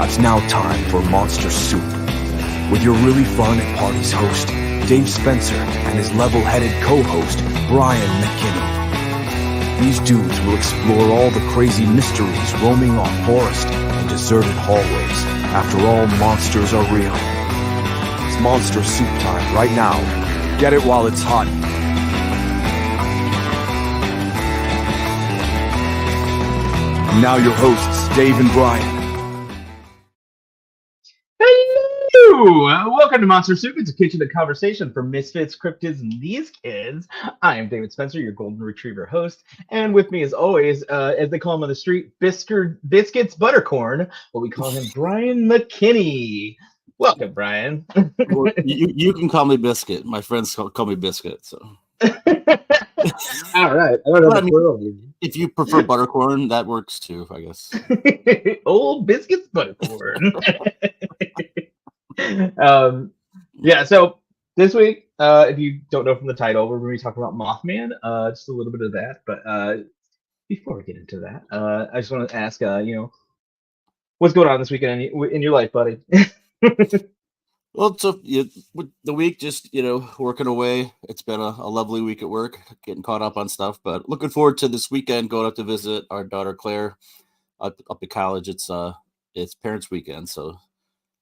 It's now time for Monster Soup with your really fun at parties host, Dave Spencer, and his level-headed co-host, Brian McKinney. These dudes will explore all the crazy mysteries roaming off forest and deserted hallways. After all, monsters are real. It's Monster Soup time right now. Get it while it's hot. And now your hosts, Dave and Brian. Hello! Welcome to Monster Soup. It's a kitchen of conversation for misfits, cryptids, and these kids. I am David Spencer, your golden retriever host, and with me, as always, as they call him on the street, Biscuits Buttercorn, what we call him, Brian McKinney. Welcome, Brian. Well, you can call me Biscuit. My friends call me Biscuit. So. All right. If you prefer Buttercorn, that works too, I guess. Old Biscuits Buttercorn. Yeah, so this week, if you don't know from the title, we're going to be talking about Mothman, just a little bit of that. But before we get into that, I just want to ask, what's going on this weekend in your life, buddy? Well, so the week, just working away. It's been a lovely week at work, getting caught up on stuff. But looking forward to this weekend, going up to visit our daughter Claire up at college. It's parents' weekend, so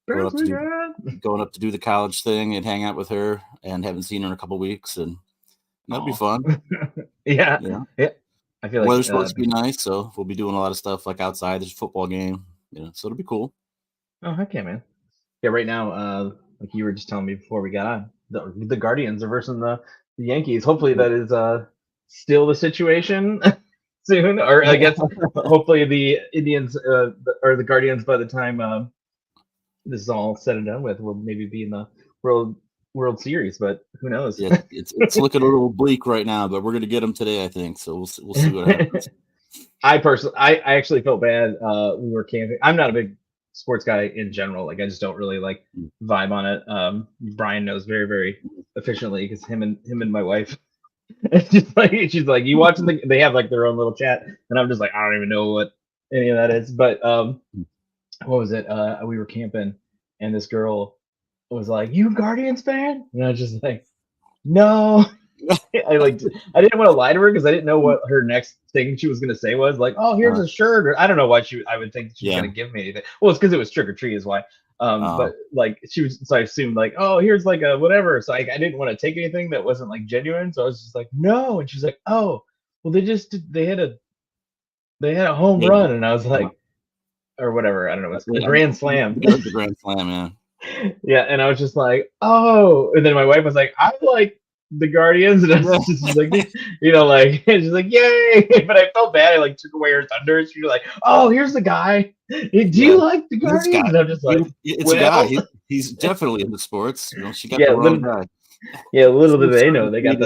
going up to do the college thing and hang out with her. And haven't seen her in a couple weeks, and that'll be fun. Yeah. I feel like weather's supposed to be nice, so we'll be doing a lot of stuff like outside. There's a football game, so it'll be cool. Oh, heck yeah, man. Yeah, right now, like you were just telling me before we got on, the Guardians are versus the Yankees. Hopefully that is still the situation soon, or I guess hopefully the Indians or the Guardians, by the time this is all said and done with, will maybe be in the World Series, but who knows? Yeah, it's looking a little bleak right now, but we're gonna get them today, I think. So we'll see what happens. I actually felt bad. We were camping. I'm not a big sports guy in general. Like, I just don't really like vibe on it. Brian knows very, very efficiently because him and my wife, it's just like, she's like, you watching they have like their own little chat, and I'm just like, I don't even know what any of that is. But what was it? We were camping, and this girl was like, "You Guardians fan?" And I was just like, "No." I didn't want to lie to her because I didn't know what her next thing she was gonna say was. Like, "Oh, here's a shirt," or I don't know why I would think she was gonna give me anything. Well, it's because it was trick or treat is why. But like she was, so I assumed like, "Oh, here's like a whatever." So I didn't want to take anything that wasn't like genuine. So I was just like, "No," and she's like, "Oh, well, they had a home run," and I was like, or whatever. I don't know. It's the Grand Slam. The Grand Slam, yeah. Yeah, and I was just like, "Oh," and then my wife was like, "I like the Guardians," and I was just like, she's like, "Yay!" But I felt bad. I like took away her thunder. She was like, "Oh, here's the guy. Do you like the Guardians?" And I'm just like, "It's a guy. He's definitely into sports." She got the wrong guy. Yeah, little did they know they got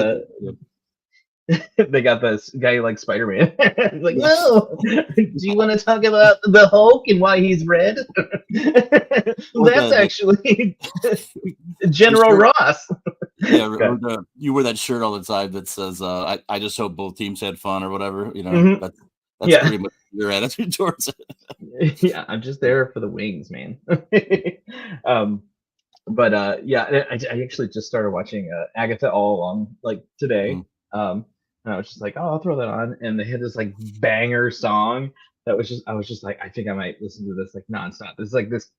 they got this guy like Spider-Man. Like, no. Do you want to talk about the Hulk and why he's red? That's actually General Ross. Yeah, you wear that shirt all the time that says, I just hope both teams had fun or whatever. That's pretty much your attitude towards it. Yeah, I'm just there for the wings, man. But I actually just started watching Agatha all along like today. And I was just like, "Oh, I'll throw that on," and they had this like banger song that was just, I was just like, I think I might listen to this like nonstop. It's like this,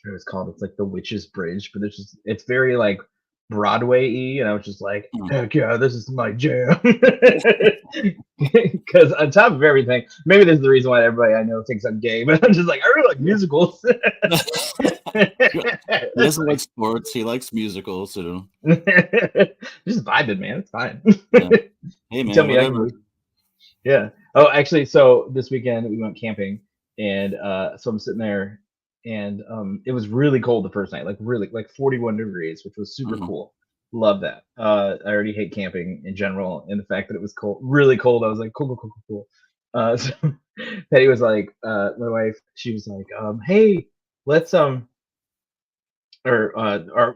what it's called, it's like the Witch's Bridge, but it's very like Broadway-y, and I was just like, "Heck yeah, this is my jam." Because on top of everything, maybe this is the reason why everybody I know thinks I'm gay, but I'm just like, I really like musicals. He doesn't like sports. He likes musicals. So. Just vibing, man. It's fine. Yeah. Hey, man. Tell me, yeah. Oh, actually, so this weekend we went camping, and so I'm sitting there, and it was really cold the first night, like really like 41 degrees, which was super cool. Love that. I already hate camping in general, and the fact that it was cold, really cold, I was like, cool. So Patty was like, my wife, she was like, "Hey, let's or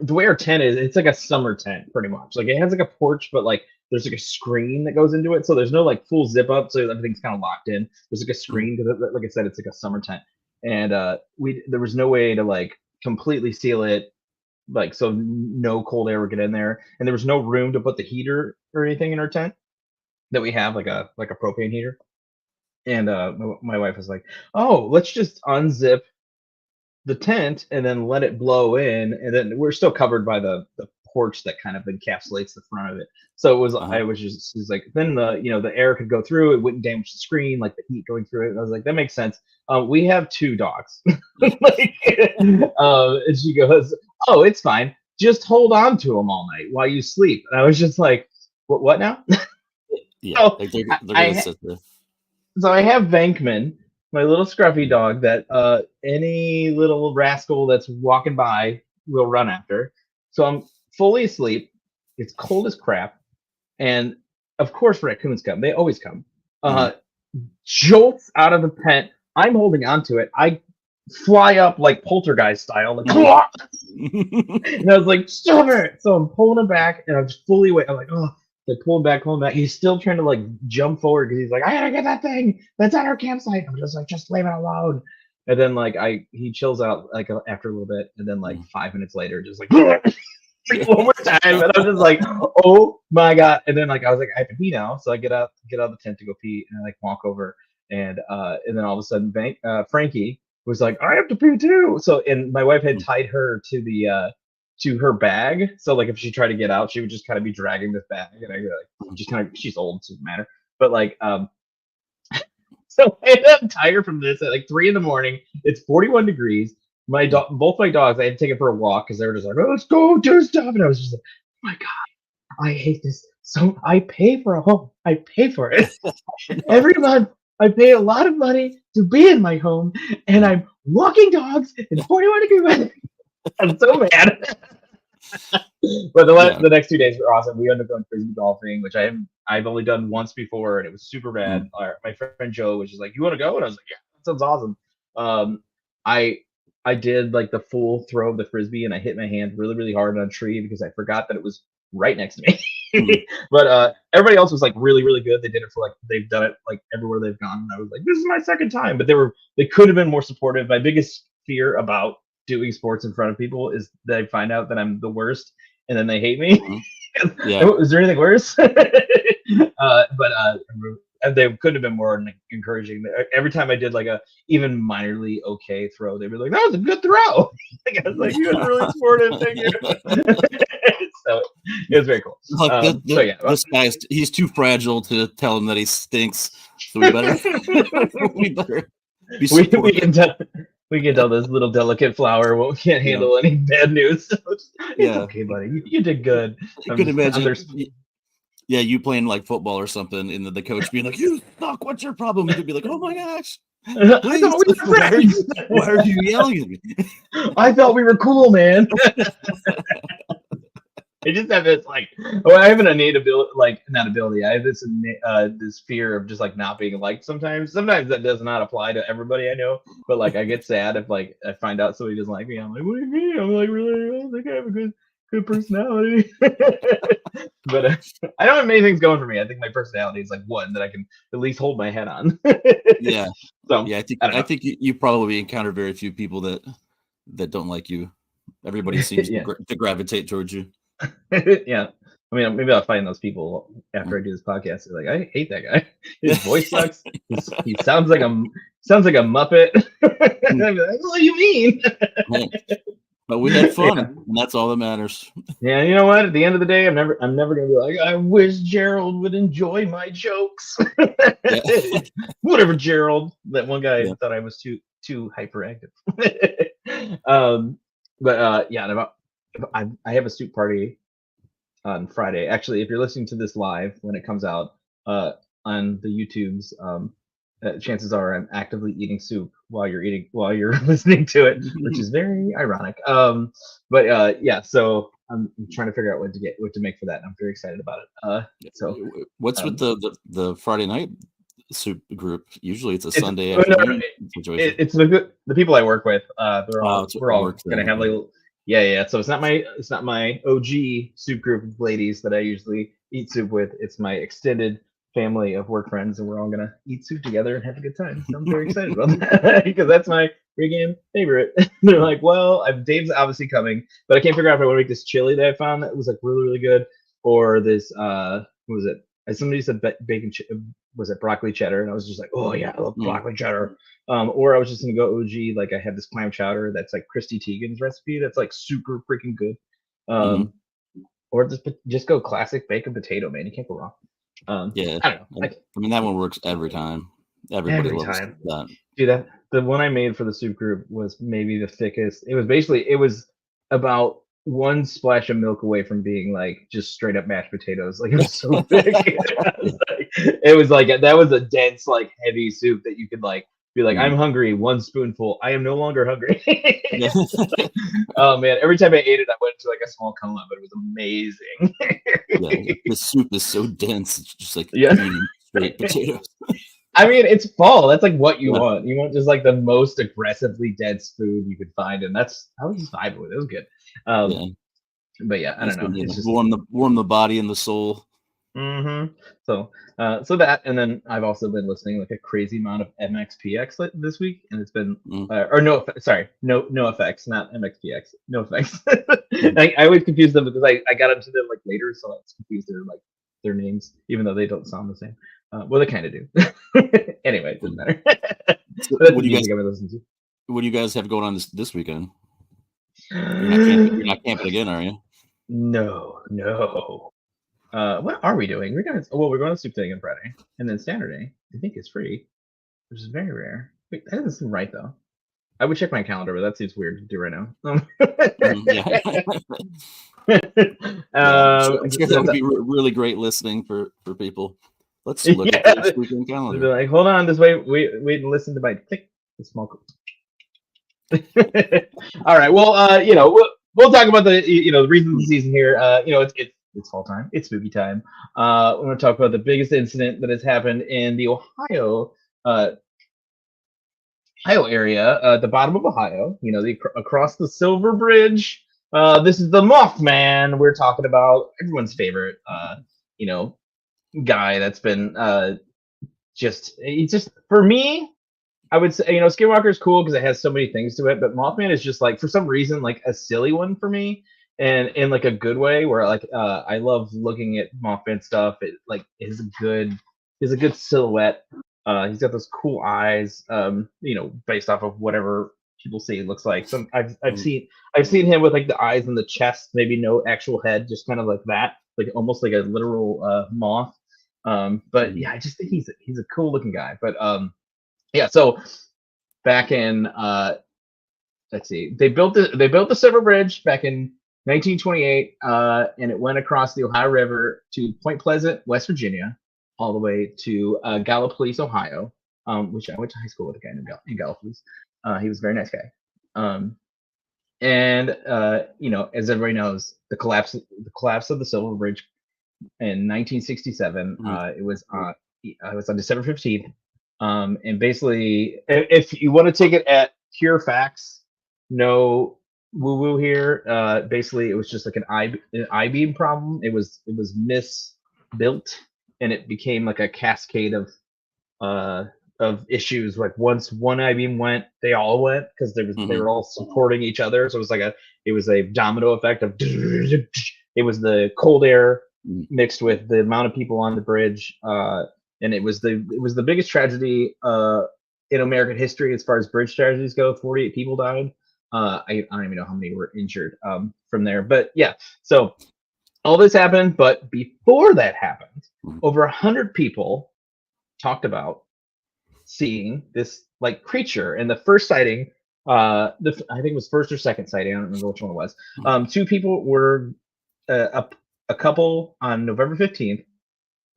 the way our tent is, it's like a summer tent pretty much. Like it has like a porch, but like there's like a screen that goes into it, so there's no like full zip up, so everything's kind of locked in. There's like a screen because, like I said, it's like a summer tent." and there was no way to like completely seal it, like so no cold air would get in there, and there was no room to put the heater or anything in our tent that we have, like a propane heater. And my wife was like, "Oh, let's just unzip the tent and then let it blow in, and then we're still covered by the porch that kind of encapsulates the front of it." So it was I was just it was like then the air could go through, it wouldn't damage the screen, like the heat going through it. And I was like, that makes sense. We have 2 dogs. Like, and she goes, "Oh, it's fine. Just hold on to them all night while you sleep." And I was just like, what now? Yeah, So like they're gonna sit there. So I have Venkman, my little scruffy dog that any little rascal that's walking by will run after. So I'm fully asleep. It's cold as crap. And of course raccoons come. They always come. Jolts out of the tent. I'm holding onto it. I fly up like poltergeist style. Like, and I was like, "Stop it!" So I'm pulling him back, and I'm just fully awake. I'm like, "Oh." They pull him back. He's still trying to like jump forward because he's like, "I gotta get that thing that's at our campsite." I'm just like, "Just leave it alone." And then like he chills out like after a little bit, and then like 5 minutes later, just like, one more time, and I'm just like, "Oh my god!" And then like I was like, "I have to pee now," so I get out of the tent to go pee, and I like walk over, and then all of a sudden, Frankie was like, "I have to pee too." So and my wife had tied her to the to her bag, so like if she tried to get out, she would just kind of be dragging this bag, and I like just kind of, she's old, so it doesn't matter. But like so I ended up tired from this at like 3 a.m. It's 41 degrees. Both my dogs, I had to take it for a walk because they were just like, "Oh, let's go do stuff," and I was just like, "Oh my god, I hate this." So I pay for a home. I pay for it every month. I pay a lot of money to be in my home, and I'm walking dogs in 41 degree weather. I'm so mad. But the next 2 days were awesome. We ended up going frisbee golfing, which I've only done once before, and it was super bad. My friend Joe was just like, "You want to go?" And I was like, "Yeah, that sounds awesome." I did like the full throw of the frisbee, and I hit my hand really, really hard on a tree because I forgot that it was right next to me. But everybody else was like really, really good. They did it for like, they've done it like everywhere they've gone. And I was like, this is my second time. But they could have been more supportive. My biggest fear about doing sports in front of people is that I find out that I'm the worst, and then they hate me. Yeah. Is there anything worse? And they could have been more encouraging. Every time I did like a even minorly okay throw, they'd be like, "That was a good throw." Like, I was like, "You guys are really supportive, thank you." So it was very cool. Like this guy's, he's too fragile to tell him that he stinks. So we better be supportive. We can tell this little delicate flower can't handle any bad news. It's okay, buddy. You did good. You could imagine. Yeah, you playing like football or something, and the coach being like, "You suck. What's your problem?" You could be like, "Oh my gosh, I thought we were friends. Why are you yelling at me?" I thought we were cool, man. I just have this like, I have an innate ability, like not ability. I have this this fear of just like not being liked sometimes. Sometimes that does not apply to everybody I know, but like I get sad if like I find out somebody doesn't like me. I'm like, "What do you mean?" I'm like, "Really? I don't think I have a good personality." But I don't have many things going for me. I think my personality is like one that I can at least hold my head on. Yeah. So yeah, I think you probably encounter very few people that don't like you. Everybody seems to gravitate towards you. Yeah. I mean, maybe I'll find those people after I do this podcast. They're like, "I hate that guy. His voice sucks. He sounds like a Muppet." And I'm like, "What do you mean?" But we had fun, and that's all that matters. Yeah, you know what? At the end of the day, I'm never gonna be like, "I wish Gerald would enjoy my jokes." Whatever, Gerald. That one guy thought I was too hyperactive. I have a soup party on Friday. Actually, if you're listening to this live when it comes out on the YouTubes, chances are I'm actively eating soup while you're listening to it, which is very ironic. So I'm trying to figure out what to make for that, and I'm very excited about it. So what's with the Friday night soup group? Usually it's a Sunday afternoon situation. It's the people I work with. We're all gonna have like So it's not my OG soup group of ladies that I usually eat soup with. It's my extended family of work friends, and we're all gonna eat soup together and have a good time. So I'm very excited about that because that's my pregame favorite. They're like, well, Dave's obviously coming, but I can't figure out if I want to make this chili that I found that was like really, really good, or this what was it? Somebody said bacon. Was it broccoli cheddar? And I was just like, oh yeah, I love broccoli cheddar. Or I was just gonna go OG. Like I had this clam chowder that's like Christy Teigen's recipe. That's like super freaking good. Or just go classic bacon potato, man. You can't go wrong. Yeah, I don't know. I mean that one works every time. Everybody every loves time. that. Dude, the one I made for the soup group was maybe the thickest. It was about one splash of milk away from being like just straight up mashed potatoes. Like it was so thick. It was like that was a dense, like heavy soup that you could like be like, I'm hungry, one spoonful. I am no longer hungry. Oh man, every time I ate it, I went into like a small coma, but it was amazing. The soup is so dense, it's just like eating straight potatoes. I mean, it's fall. That's like what you want. You want just like the most aggressively dense food you could find, and I was just vibing with it. It was good. But yeah, I don't know. It's just warm the body and the soul. So that, and then I've also been listening like a crazy amount of MXPX this week, and it's been no effects, not MXPX, no effects. I always confuse them because I got into them like later, so I was confused their names, even though they don't sound the same. Well, they kind of do. Anyway, it doesn't matter. What do you guys have going on this weekend? You're not camping again, are you? No. What are we doing? We're going to Soup Day on Friday, and then Saturday I think is free, which is very rare. Wait, that doesn't seem right though. I would check my calendar, but that seems weird to do right now. That would be really great listening for people. Let's look at this weekend calendar. Be like, hold on, just wait and listen to my click. Small. All right. Well, we'll talk about the the reason of the season here. It's fall time. It's movie time. We're going to talk about the biggest incident that has happened in the Ohio area, the bottom of Ohio. Across the Silver Bridge. This is the Mothman. We're talking about everyone's favorite, guy that's been for me. I would say, Skinwalker is cool because it has so many things to it, but Mothman is just like, for some reason, like a silly one for me, and in like a good way, where like I love looking at Mothman stuff. It like is a good silhouette. He's got those cool eyes, based off of whatever people say he looks like. I've seen him with like the eyes and the chest, maybe no actual head, just kind of like that, like almost like a literal moth. But yeah, I just think he's a cool looking guy. But so back in let's see, they built the Silver Bridge back in 1928, and it went across the Ohio River to Point Pleasant, West Virginia, all the way to Gallipolis, Ohio, which I went to high school with a guy in Gallipolis. He was a very nice guy. And as everybody knows, the collapse of the Silver Bridge in 1967. It was on December 15th. And basically, if you want to take it at pure facts, no woo-woo here. Basically, it was just like an I-beam problem. It was misbuilt, and it became like a cascade of issues. Like once one I-beam went, they all went because they were all supporting each other. So it was a domino effect of. It was the cold air mixed with the amount of people on the bridge, and it was the biggest tragedy in American history as far as bridge tragedies go. 48 people died. I don't even know how many were injured from there, but yeah. So all this happened, but before that happened, over 100 people talked about seeing this like creature. And the first sighting, I think it was first or second sighting, I don't remember which one it was. Two people were a couple on November 15th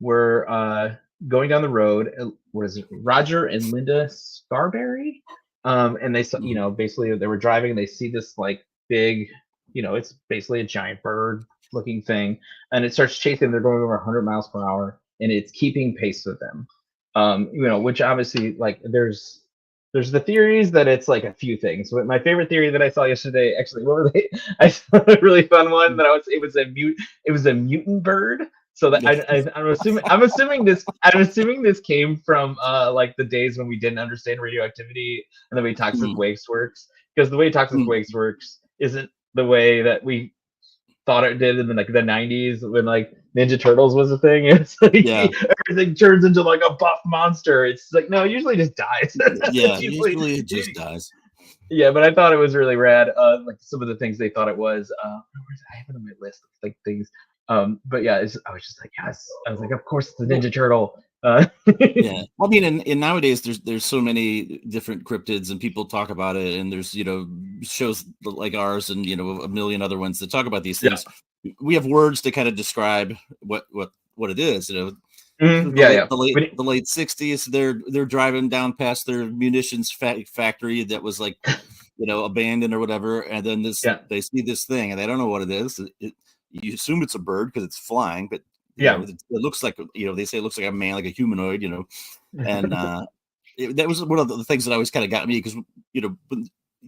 were going down the road. What is it? Roger and Linda Scarberry. And they saw, basically they were driving and they see this like big, it's basically a giant bird looking thing, and it starts chasing. They're going over 100 miles per hour, and it's keeping pace with them. Which obviously, like, there's the theories that it's like a few things. But my favorite theory that I saw yesterday, actually, what were they? I saw a really fun one that it was a mutant bird. So that I'm assuming this came from like the days when we didn't understand radioactivity and the way toxic waste works, because the way toxic waste works isn't the way that we thought it did in the 90s when like Ninja Turtles was a thing. It's like everything turns into like a buff monster. It's like no, it usually just dies. Usually it just dies. Yeah, but I thought it was really rad. Like some of the things they thought it was. I have it on my list of like things. But yeah, I was just like, yes. I was like, of course it's the Ninja Turtle. Yeah, well, I mean, and nowadays there's so many different cryptids, and people talk about it, and there's shows like ours, and a million other ones that talk about these things. Yeah. We have words to kind of describe what it is. The late 60s, they're driving down past their munitions factory that was like abandoned or whatever, and then they see this thing and they don't know what it is. You assume it's a bird because it's flying, but it looks like they say it looks like a man, like a humanoid, and that was one of the things that always kind of got me, because you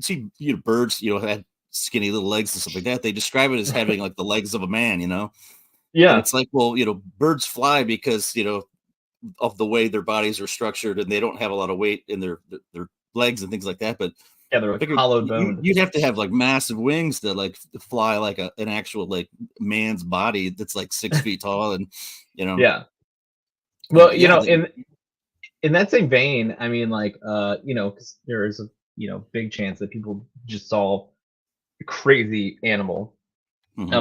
see birds had skinny little legs and stuff like that. They describe it as having like the legs of a man, and it's like, well, birds fly because of the way their bodies are structured, and they don't have a lot of weight in their legs and things like that. But they're hollowed bone. You'd have to have like massive wings to like fly like an actual like man's body that's like 6 feet tall, and Well, in that same vein, I mean, like because there is a big chance that people just saw a crazy animal.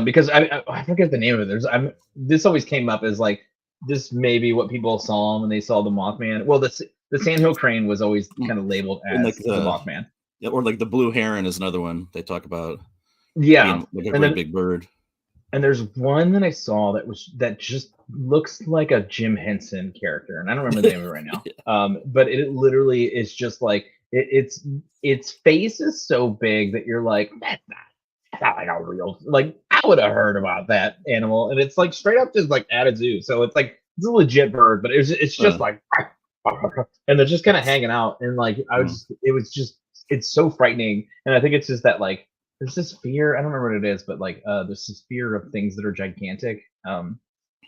Because I forget the name of it. This always came up as like this may be what people saw when they saw the Mothman. Well, the sandhill crane was always kind of labeled as like the Mothman. Yeah, or like the blue heron is another one they talk about. Yeah, like a great big bird. And there's one that I saw that just looks like a Jim Henson character, and I don't remember the name of it right now. But it literally is just like its face is so big that you're like, that's not like a real, like I would have heard about that animal, and it's like straight up just like at a zoo. So it's like it's a legit bird, but it's just like, and they're just kind of hanging out, and like it's so frightening. And I think it's just that like there's this fear, I don't remember what it is, but like there's this fear of things that are gigantic, that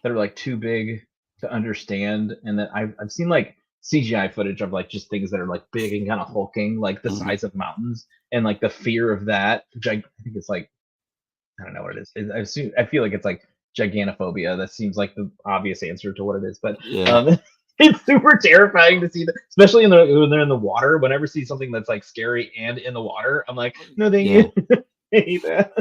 are like too big to understand, and that I've seen like CGI footage of like just things that are like big and kind of hulking, like the size of mountains, and like the fear of that, which I think it's like, I don't know what it is. I feel like it's like giganophobia. That seems like the obvious answer to what it is, but it's super terrifying to see that, especially when they're in the water. Whenever I see something that's like scary and in the water, I'm like, no, thank you. I hate that.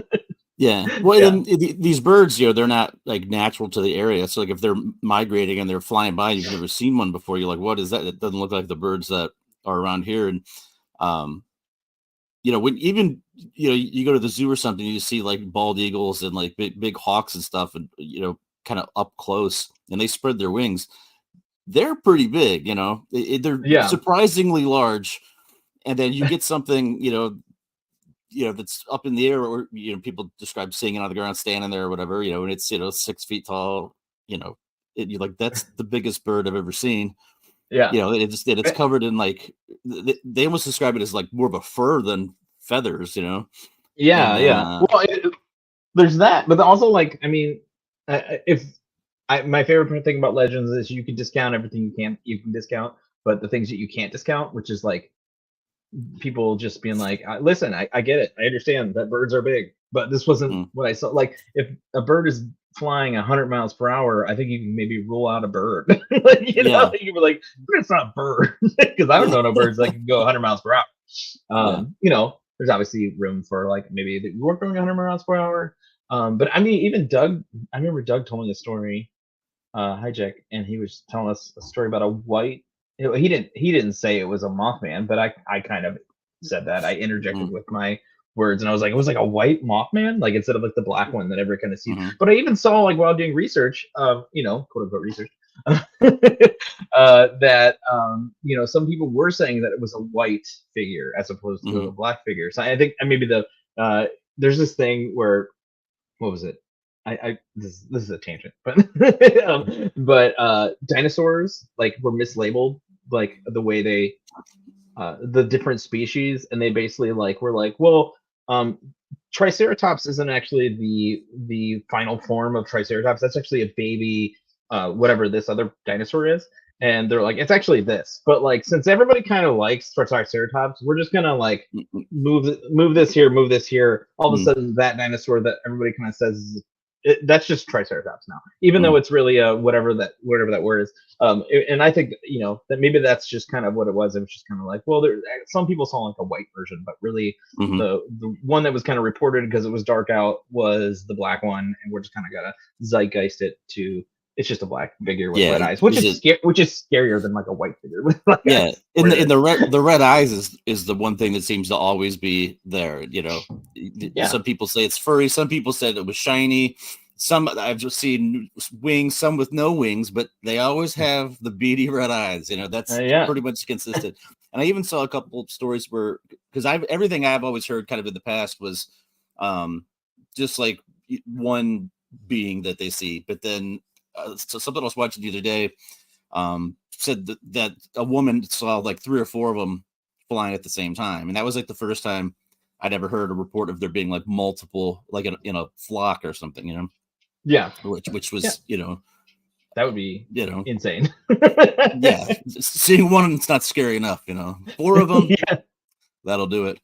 Yeah. Well, then these birds, they're not like natural to the area. So like if they're migrating and they're flying by, you've never seen one before, you're like, what is that? It doesn't look like the birds that are around here. And when even you go to the zoo or something, you see like bald eagles and like big hawks and stuff, and kind of up close, and they spread their wings. They're pretty big, they're surprisingly large. And then you get something, that's up in the air, or, people describe seeing it on the ground, standing there or whatever, and it's, 6 feet tall, you're like, that's the biggest bird I've ever seen. Yeah. It's covered in like, they almost describe it as like more of a fur than feathers, Yeah. Well, there's that, but also like, I mean, my favorite thing about Legends is you can discount everything you can discount, but the things that you can't discount, which is like people just being like, listen, I get it, I understand that birds are big, but this wasn't what I saw. Like if a bird is flying 100 miles per hour, I think you can maybe rule out a bird. Like, you were like, it's not a bird, because I don't know no birds that can go 100 miles per hour. There's obviously room for like maybe that you weren't going 100 miles per hour. But I mean, even Doug, I remember Doug told me a story, hijack, and he was telling us a story about a white. He didn't say it was a Mothman, but I kind of said that. I interjected with my words, and I was like, it was like a white Mothman, like instead of like the black one that everyone kind of sees. But I even saw, like while doing research, quote unquote research, that some people were saying that it was a white figure as opposed to a black figure. So I think maybe there's this thing where, what was it? This is a tangent, but dinosaurs like were mislabeled, like the way they the different species, and they basically like were like, well, Triceratops isn't actually the final form of Triceratops. That's actually a baby, whatever this other dinosaur is. And they're like, it's actually this. But like, since everybody kind of likes Triceratops, we're just gonna like move this here. All of a sudden, that dinosaur that everybody kind of says that's just Triceratops now, even though it's really whatever that word is. And I think that maybe that's just kind of what it was. It was just kind of like, well, some people saw like a white version, but really the one that was kind of reported because it was dark out was the black one, and we're just kind of gotta zeitgeist it to. It's just a black figure with red eyes, which is scarier than like a white figure with black eyes. In the red eyes is the one thing that seems to always be there. Some people say it's furry, some people said it was shiny. Some I've just seen wings, some with no wings, but they always have the beady red eyes. That's pretty much consistent. And I even saw a couple of stories where, because everything I've always heard kind of in the past was just like one being that they see, but then. So something I was watching the other day said that a woman saw like 3 or 4 of them flying at the same time, and that was like the first time I'd ever heard a report of there being like multiple, like in a flock or something, Yeah, which was that would be insane. Yeah, seeing one, it's not scary enough. 4 of them, that'll do it.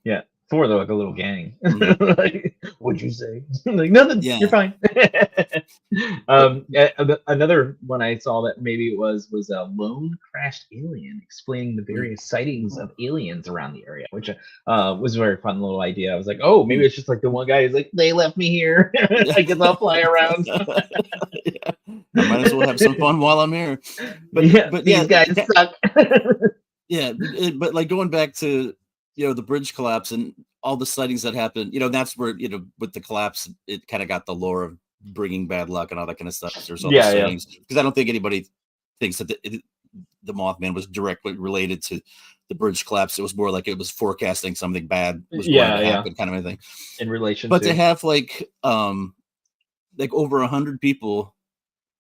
Yeah. 4, they're like a little gang. Like, what'd you say? Like, nothing. Yeah. You're fine. Another one I saw that maybe it was a lone crashed alien explaining the various sightings of aliens around the area, which was a very fun little idea. I was like, oh, maybe it's just like the one guy who's like, they left me here. I guess I'll fly around. I might as well have some fun while I'm here. But these guys suck. But like going back to the bridge collapse and all the sightings that happened, that's where, with the collapse, it kind of got the lore of bringing bad luck and all that kind of stuff. There's all the sightings, because I don't think anybody thinks that the Mothman was directly related to the bridge collapse. It was more like it was forecasting something bad was going to happen, kind of a thing. In relation, but to have like over 100 people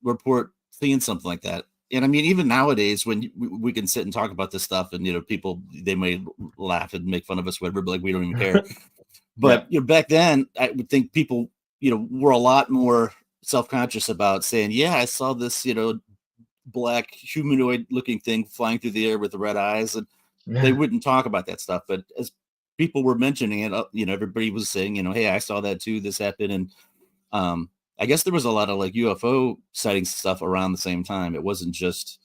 report seeing something like that. And I mean, even nowadays, when we can sit and talk about this stuff, and people, they may laugh and make fun of us, whatever, but like we don't even care. But back then, I would think people, were a lot more self-conscious about saying, "Yeah, I saw this, black humanoid-looking thing flying through the air with the red eyes," and they wouldn't talk about that stuff. But as people were mentioning it, everybody was saying, "Hey, I saw that too. This happened," and I guess there was a lot of like UFO sightings stuff around the same time. It wasn't just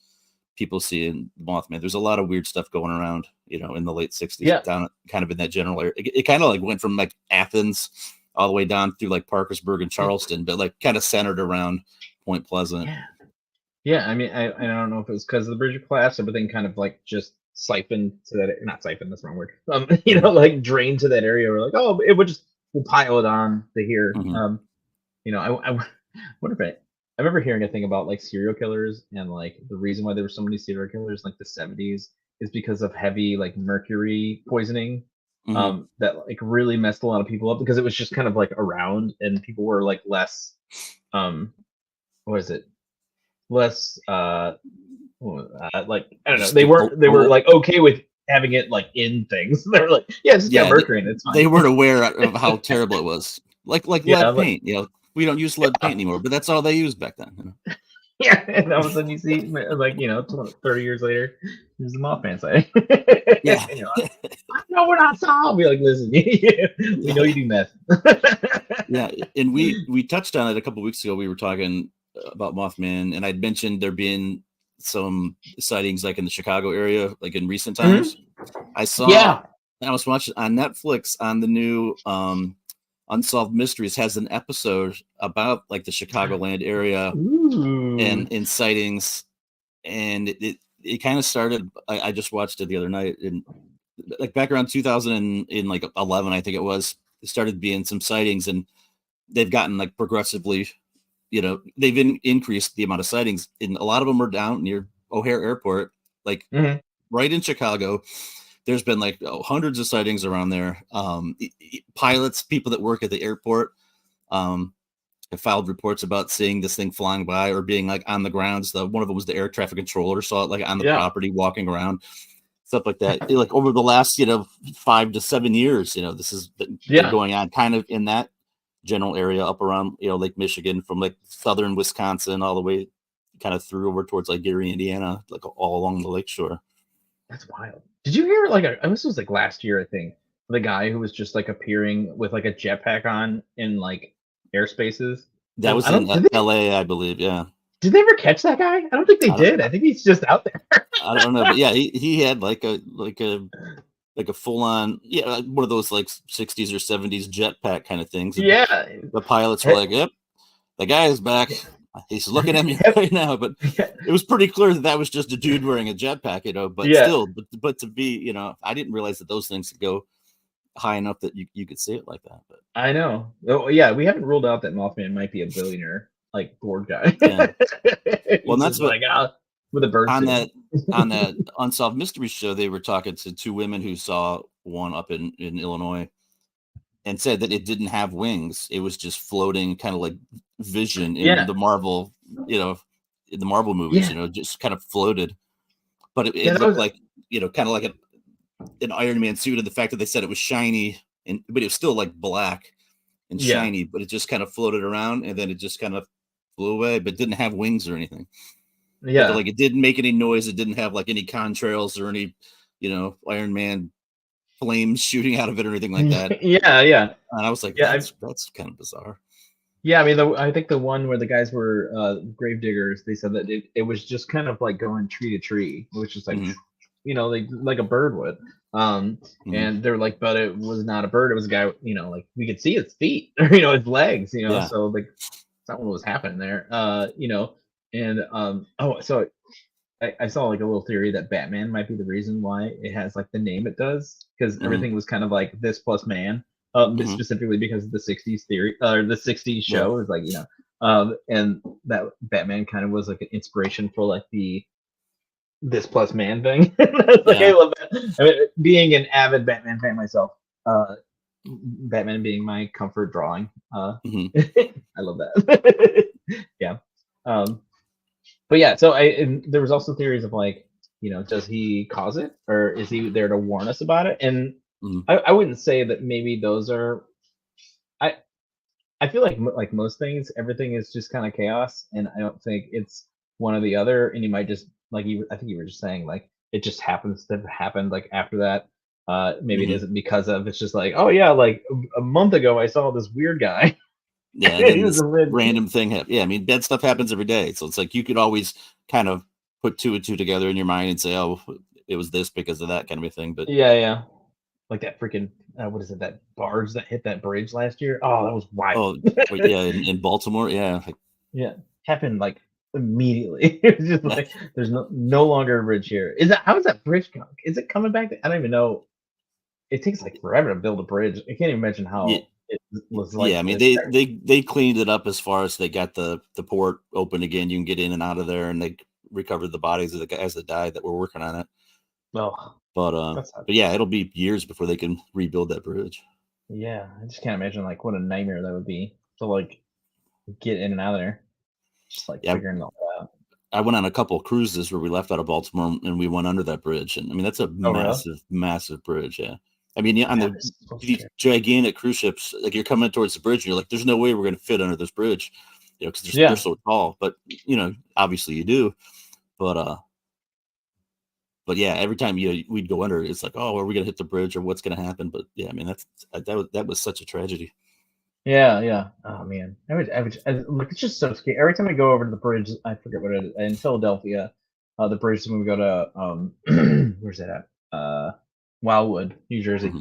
people seeing Mothman. There's a lot of weird stuff going around, in the late 60s, down kind of in that general area. It kind of like went from like Athens all the way down through like Parkersburg and Charleston, but like kind of centered around Point Pleasant. Yeah. I mean, I don't know if it was because of the bridge collapse, everything kind of like just siphoned to that, not siphoned, that's the wrong word. Like drained to that area. We're like, oh, we'll pile it on to here. I wonder if I remember hearing a thing about like serial killers, and like the reason why there were so many serial killers like the 70s is because of heavy like mercury poisoning that like really messed a lot of people up, because it was just kind of like around, and people were like less less like, I don't know, they were like okay with having it like in things. They were like, it's got mercury in it, it's fine. They weren't aware of how terrible it was. Like lead paint, we don't use lead paint anymore, but that's all they used back then. Yeah, and all of a sudden you see, like, 30 years later, there's the Mothman sighting. Yeah. No, we're not solved. We're like, listen, we know you do meth. Yeah, and we touched on it a couple of weeks ago. We were talking about Mothman, and I'd mentioned there being some sightings like in the Chicago area, like in recent times. I saw, I was watching on Netflix on the new Unsolved Mysteries has an episode about like the Chicagoland area and in sightings, and it kind of started. I just watched it the other night, and like back around 2011, I think it was. It started being some sightings, and they've gotten like progressively, they've increased the amount of sightings, and a lot of them are down near O'Hare Airport, like right in Chicago. There's been like hundreds of sightings around there. Pilots, people that work at the airport, have filed reports about seeing this thing flying by or being like on the grounds. One of them was the air traffic controller, saw it like on the property walking around. stuff like that. Like over the last 5 to 7 years, this has been going on kind of in that general area up around Lake Michigan, from like southern Wisconsin all the way kind of through over towards like Gary, Indiana, like all along the lakeshore. That's wild. Did you hear this was like last year, I think, the guy who was just like appearing with like a jetpack on in like airspaces? That was in LA, I believe. Yeah. Did they ever catch that guy? I don't think they did. I think he's just out there. I don't know, but yeah, he had like a full on one of those like 60s or 70s jetpack kind of things. And the pilots were like, "Yep, the guy is back. He's looking at me right now." But it was pretty clear that was just a dude wearing a jetpack, But still, but to be, I didn't realize that those things could go high enough that you could see it like that. But I know. Oh yeah, we haven't ruled out that Mothman might be a billionaire, like board guy. Yeah. Well, that's what with a bird on that Unsolved Mystery show. They were talking to two women who saw one up in Illinois, and said that it didn't have wings. It was just floating, kind of like Vision in the Marvel, in the Marvel movies. Just kind of floated. But it looked like kind of like an Iron Man suit, and the fact that they said it was shiny, but it was still like black and shiny, but it just kind of floated around, and then it just kind of flew away, but didn't have wings or anything. Yeah, like it didn't make any noise. It didn't have like any contrails or any, Iron Man flames shooting out of it or anything like that. Yeah. And I was like, that's kind of bizarre. Yeah, I mean, I think the one where the guys were grave diggers, they said that it was just kind of like going tree to tree, which is like, like a bird would. And they're like, but it was not a bird. It was a guy, like we could see his feet, or, his legs, so like that's not what was happening there. So I saw like a little theory that Batman might be the reason why it has like the name it does, because everything was kind of like this plus man, specifically because of the 60s theory or the 60s show is like, and that Batman kind of was like an inspiration for like the this plus man thing. I love that. I mean, being an avid Batman fan myself, Batman being my comfort drawing. I love that. Yeah. But yeah, so there was also theories of like, does he cause it, or is he there to warn us about it? And I wouldn't say that maybe those are. I feel like most things, everything is just kind of chaos, and I don't think it's one or the other. And you might just I think you were just saying like it just happens to have happened like after that. Maybe it isn't because of, it's just like, oh yeah, like a month ago I saw this weird guy. Yeah, and this random thing. Yeah, I mean, bad stuff happens every day, so it's like you could always kind of put two and two together in your mind and say, oh, it was this because of that kind of a thing. But yeah, like that freaking what is it? That barge that hit that bridge last year? Oh, that was wild. Oh, yeah, in Baltimore, yeah, happened like immediately. It's just like there's no longer a bridge here. How is that bridge coming? Is it coming back? I don't even know. It takes like forever to build a bridge. I can't even imagine how. Yeah. It was like, I mean, they cleaned it up as far as they got the port open again. You can get in and out of there, and they recovered the bodies of the guys that died that were working on it. Oh, but yeah, it'll be years before they can rebuild that bridge. Yeah, I just can't imagine like what a nightmare that would be to like get in and out of there. Just like figuring it all out. I went on a couple of cruises where we left out of Baltimore and we went under that bridge, and I mean that's a massive bridge. Yeah. I mean, on the gigantic cruise ships, like you're coming towards the bridge, and you're like, "There's no way we're going to fit under this bridge," because they're so tall. But obviously you do. But yeah, every time we'd go under, it's like, "Oh, are we going to hit the bridge, or what's going to happen?" But yeah, I mean, that was such a tragedy. Yeah. Oh man, I would look. It's just so scary. Every time I go over to the bridge, I forget what it is in Philadelphia. The bridge when we go to where's that at? Wildwood, New Jersey.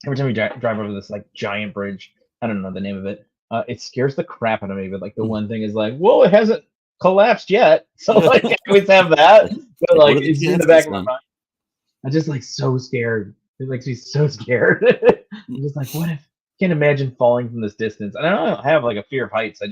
Every time we drive over this like giant bridge, I don't know the name of it. It scares the crap out of me. But like the one thing is like, well, it hasn't collapsed yet, so like I always have that. But like it's in the back of my mind. I'm just like so scared. It makes me so scared. I'm just like, what if? I can't imagine falling from this distance. And I don't have like a fear of heights. I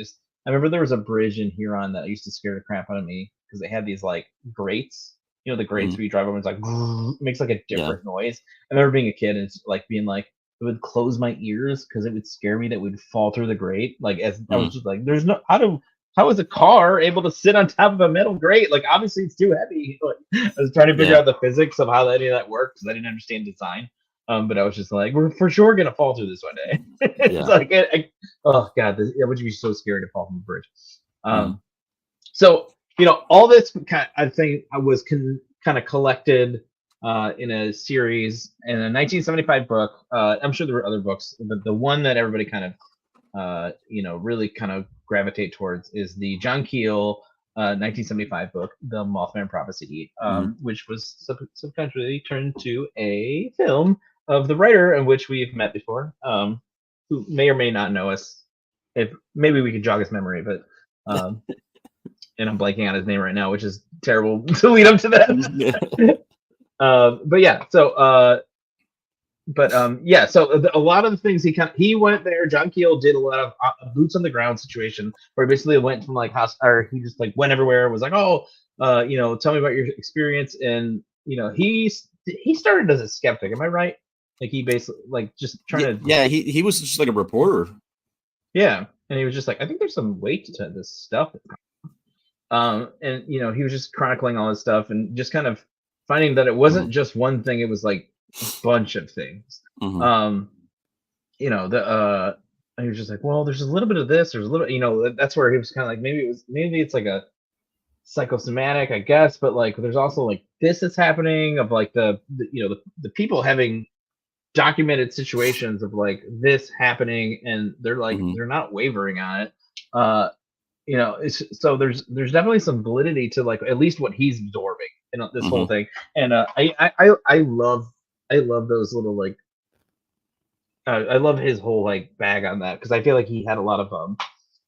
remember there was a bridge in Huron that used to scare the crap out of me because they had these like grates. The grates where you drive over, it's like it makes like a different noise. I remember being a kid and like being like it would close my ears because it would scare me that we'd fall through the grate. Like as I was just like, there's no how do how is a car able to sit on top of a metal grate? Like, obviously it's too heavy. Like, I was trying to figure out the physics of how any of that works, because I didn't understand design. But I was just like, we're for sure gonna fall through this one day. It's like, oh god, it would be so scary to fall from the bridge. So all this I think was kind of collected in a series in a 1975 book. I'm sure there were other books, but the one that everybody kind of really kind of gravitate towards is the John Keel 1975 book, The Mothman Prophecy, which was subsequently turned to a film of the writer, in which we've met before, who may or may not know us. If maybe we could jog his memory, but and I'm blanking on his name right now, which is terrible to lead up to that. But yeah, so so a lot of the things he went there. John Keel did a lot of boots on the ground situation, where he basically went from like house, or he just like went everywhere. Was like, tell me about your experience, and he started as a skeptic. Am I right? Like he basically like just trying to. Yeah, he was just like a reporter. Yeah, and he was just like, I think there's some weight to this stuff. And he was just chronicling all this stuff and just kind of finding that it wasn't just one thing; it was like a bunch of things. He was just like, well, there's a little bit of this, there's a little, that's where he was kind of like, maybe it's like a psychosomatic, I guess, but like there's also like this is happening of like the people having documented situations of like this happening, and they're like they're not wavering on it. So there's definitely some validity to like at least what he's absorbing in this whole thing, and I love those little like I love his whole like bag on that, because I feel like he had a lot of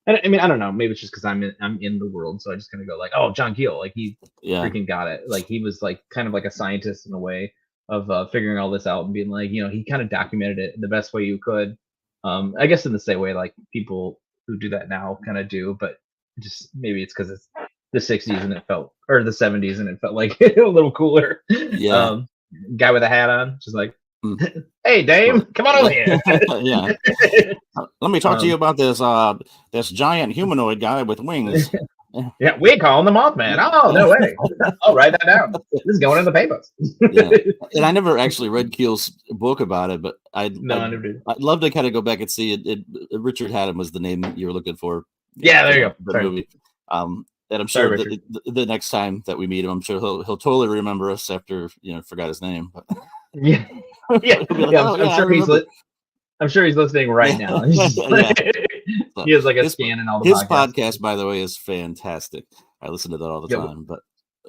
and I mean, I don't know, maybe it's just because I'm in the world, so I just kind of go like, oh, John Keel, like he freaking got it. Like he was like kind of like a scientist in a way of figuring all this out and being like, he kind of documented it in the best way you could. I guess in the same way like people who do that now kind of do, but just maybe it's because it's the 60s and it felt, or the 70s and it felt like a little cooler. Guy with a hat on, just like, hey Dame, come on over here. Let me talk to you about this giant humanoid guy with wings. Yeah, we call him the Mothman. Oh, no way. I'll write that down. This is going in the papers. And I never actually read Keel's book about it, but I never did. I'd love to kind of go back and see it. Richard Haddam was the name you were looking for. Yeah, there you go. The movie. And I'm sure the next time that we meet him, I'm sure he'll totally remember us after forgot his name. But yeah. I'm sure he's listening right now. He has like a scan and all the his podcast, by the way, is fantastic. I listen to that all the time. But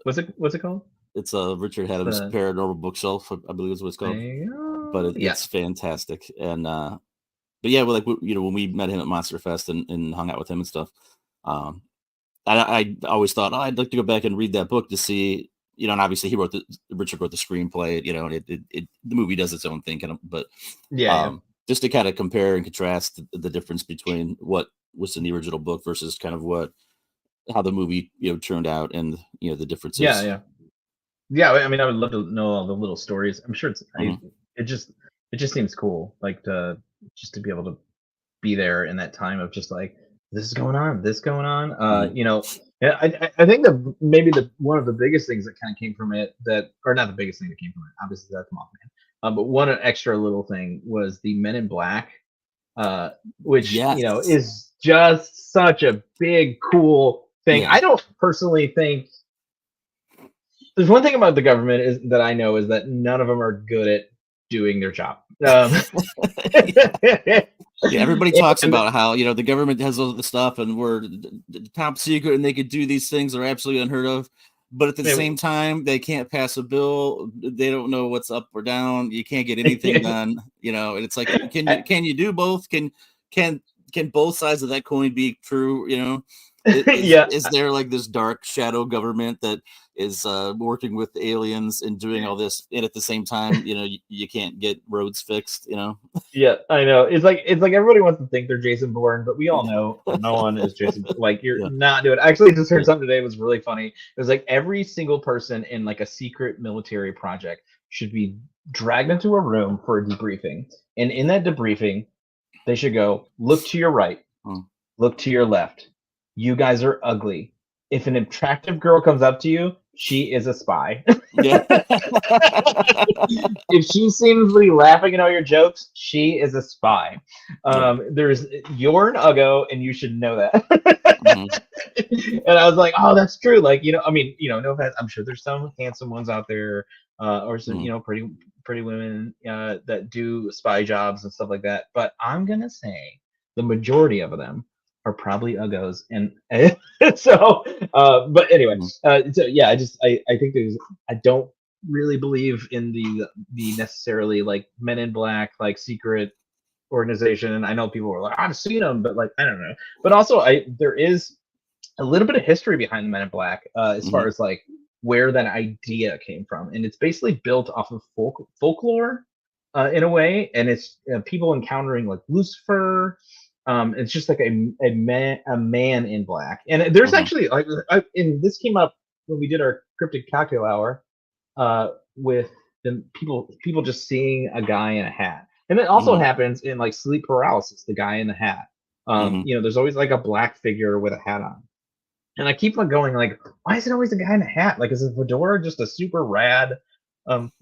what's it called? It's Richard Haddam's Paranormal Bookshelf, I believe is what it's called. But it's fantastic. And but yeah, like when we met him at Monster Fest and hung out with him and stuff, I always thought, I'd like to go back and read that book to see, and obviously Richard wrote the screenplay, and the movie does its own thing, kind of, but just to kind of compare and contrast the difference between what was in the original book versus kind of how the movie turned out, and the differences. Yeah. I mean, I would love to know all the little stories. I'm sure it just seems cool, like to be able to be there in that time of just like this going on. I think that maybe one of the biggest things that kind of came from it, or not the biggest thing that came from it, obviously that's Mothman. But one extra little thing was the Men in Black, which is just such a big, cool thing. Yeah. I don't personally think there's one thing about the government that I know is that none of them are good at doing their job. Everybody talks about how the government has all the stuff and we're the top secret and they could do these things that are absolutely unheard of. But at the same time, they can't pass a bill. They don't know what's up or down. You can't get anything done. And it's like, can you do both? Can both sides of that coin be true? Is there like this dark shadow government that is working with aliens and doing all this, and at the same time, you can't get roads fixed? Yeah, I know. It's like everybody wants to think they're Jason Bourne, but we all know that no one is Jason. Like you're not doing. I actually just heard something today. It was really funny. It was like every single person in like a secret military project should be dragged into a room for a debriefing, and in that debriefing, they should go look to your right, look to your left, you guys are ugly. If an attractive girl comes up to you, she is a spy. Yeah. If she seems to be laughing at all your jokes, she is a spy. You're an uggo, and you should know that. And I was like, oh, that's true. Like, I mean, no offense, I'm sure there's some handsome ones out there, or some, pretty women that do spy jobs and stuff like that. But I'm gonna say the majority of them are probably uggos, and so. But anyway, so yeah, I think I don't really believe in the necessarily like Men in Black, like secret organization. And I know people were like, I've seen them, but like I don't know. But also, there is a little bit of history behind the Men in Black, as far as like where that idea came from, and it's basically built off of folklore, in a way, and it's people encountering like Lucifer. It's just like a man in black, and there's actually like, and this came up when we did our cryptid cocktail hour, with the people just seeing a guy in a hat, and it also happens in like sleep paralysis, the guy in the hat. There's always like a black figure with a hat on. And I keep on going like, why is it always a guy in a hat? Like, is a fedora just a super rad, thing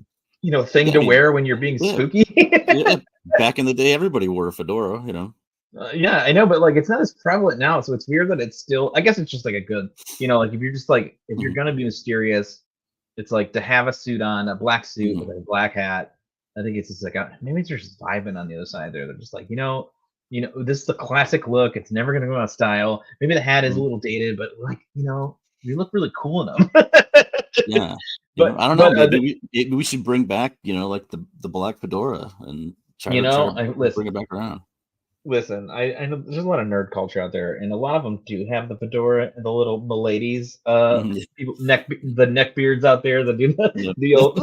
to wear when you're being spooky? Back in the day, everybody wore a fedora, Yeah, I know, but like, it's not as prevalent now, so it's weird that it's still. I guess it's just like a good, like if you're just like, if you're gonna be mysterious, it's like to have a suit on, a black suit with a black hat. I think it's just like maybe it's just vibing on the other side there. They're just like, this is the classic look. It's never gonna go out of style. Maybe the hat is a little dated, but like, you look really cool in them. Yeah, but I don't know. Maybe we should bring back, like the black fedora and try to bring it back around. Listen, I know there's a lot of nerd culture out there, and a lot of them do have the fedora and the little miladies, people the neckbeards out there that do the old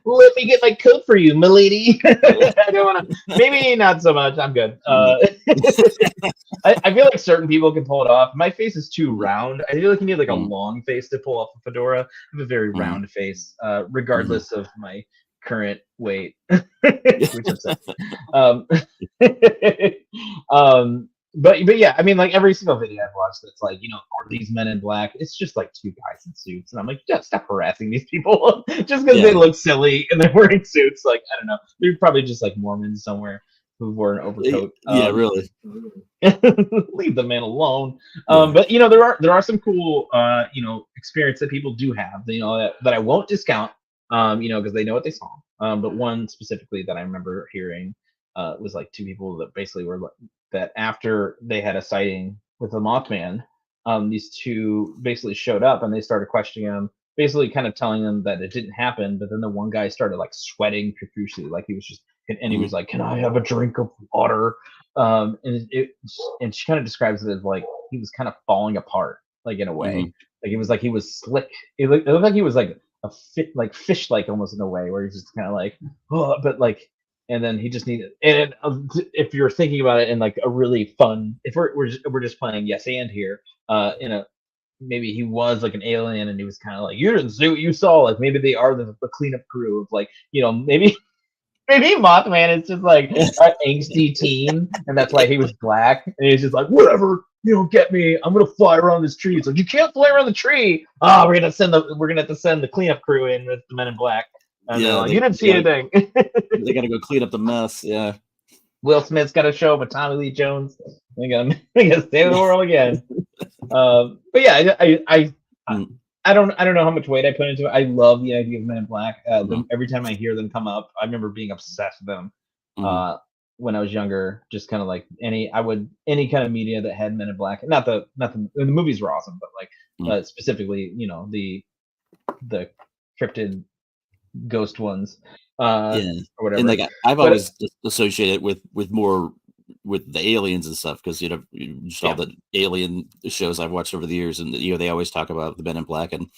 let me get my coat for you, milady. I don't want to. Maybe not so much. I'm good. I feel like certain people can pull it off. My face is too round. I feel like you need like a long face to pull off a fedora. I have a very round face, regardless of my current weight, which upsets. But yeah, I mean, like every single video I've watched that's like, are these Men in Black? It's just like two guys in suits, and I'm like, yeah, stop harassing these people just because they look silly and they're wearing suits. Like, I don't know, they're probably just like Mormons somewhere who wore an overcoat. Yeah, really. Leave the man alone. But there are some cool experience that people do have, that I won't discount. Because they know what they saw. But one specifically that I remember hearing was like two people that basically were that after they had a sighting with the Mothman, these two basically showed up and they started questioning him, basically kind of telling them that it didn't happen. But then the one guy started like sweating profusely, like he was just, and he was like, "Can I have a drink of water?" And she kind of describes it as like he was kind of falling apart, like in a way, like it was like he was slick. It looked like he was like like fish like almost in a way where he's just kind of like, oh, but like, and then he just needed. And if you're thinking about it in like a really fun, if we're just playing yes and here, maybe he was like an alien and he was kind of like, you didn't see what you saw, like maybe they are the cleanup crew of like, maybe Mothman is just like an angsty teen, and that's why he was black, and he's just like, whatever, get me. I'm gonna fly around this tree. It's like, you can't fly around the tree. We're gonna have to send the cleanup crew in with the Men in Black. And like, you didn't see anything. They gotta go clean up the mess. Yeah. Will Smith's got a show with Tommy Lee Jones. They gotta save the world again. But yeah, I don't know how much weight I put into it. I love the idea of Men in Black. Every time I hear them come up, I remember being obsessed with them when I was younger. Just kind of like any kind of media that had Men in Black. Not the movies were awesome, but like specifically, the cryptid ghost ones, or whatever. And like I've always associated with more with the aliens and stuff, because you saw the alien shows I've watched over the years, and they always talk about the Men in Black, and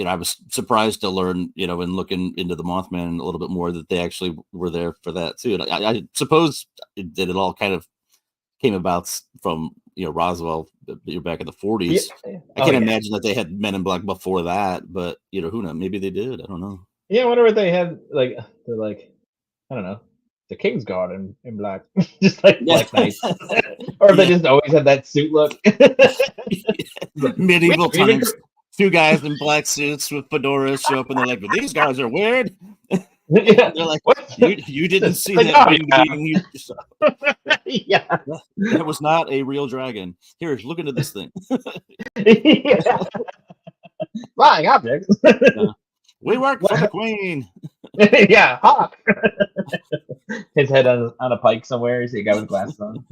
I was surprised to learn, and looking into the Mothman a little bit more, that they actually were there for that too. And I suppose that it all kind of came about from Roswell back in the 40s. I can't imagine that they had Men in Black before that, but who knows? Maybe they did. I don't know. Yeah, I wonder what they had. Like, they're like, I don't know. the King's Guard in black, just like Yeah. Black Knights, or if they just always have that suit look. Medieval We even times. Two guys in black suits with fedoras show up and they're like, "But these guys are weird." Yeah. They're like, What? you didn't see Like, that oh, wing yeah. being used. Yeah. That was not a real dragon. Here, look into this thing. Yeah. Flying objects. We work for the Queen. Yeah, hawk. His head on a pike somewhere. You see a guy with glasses on.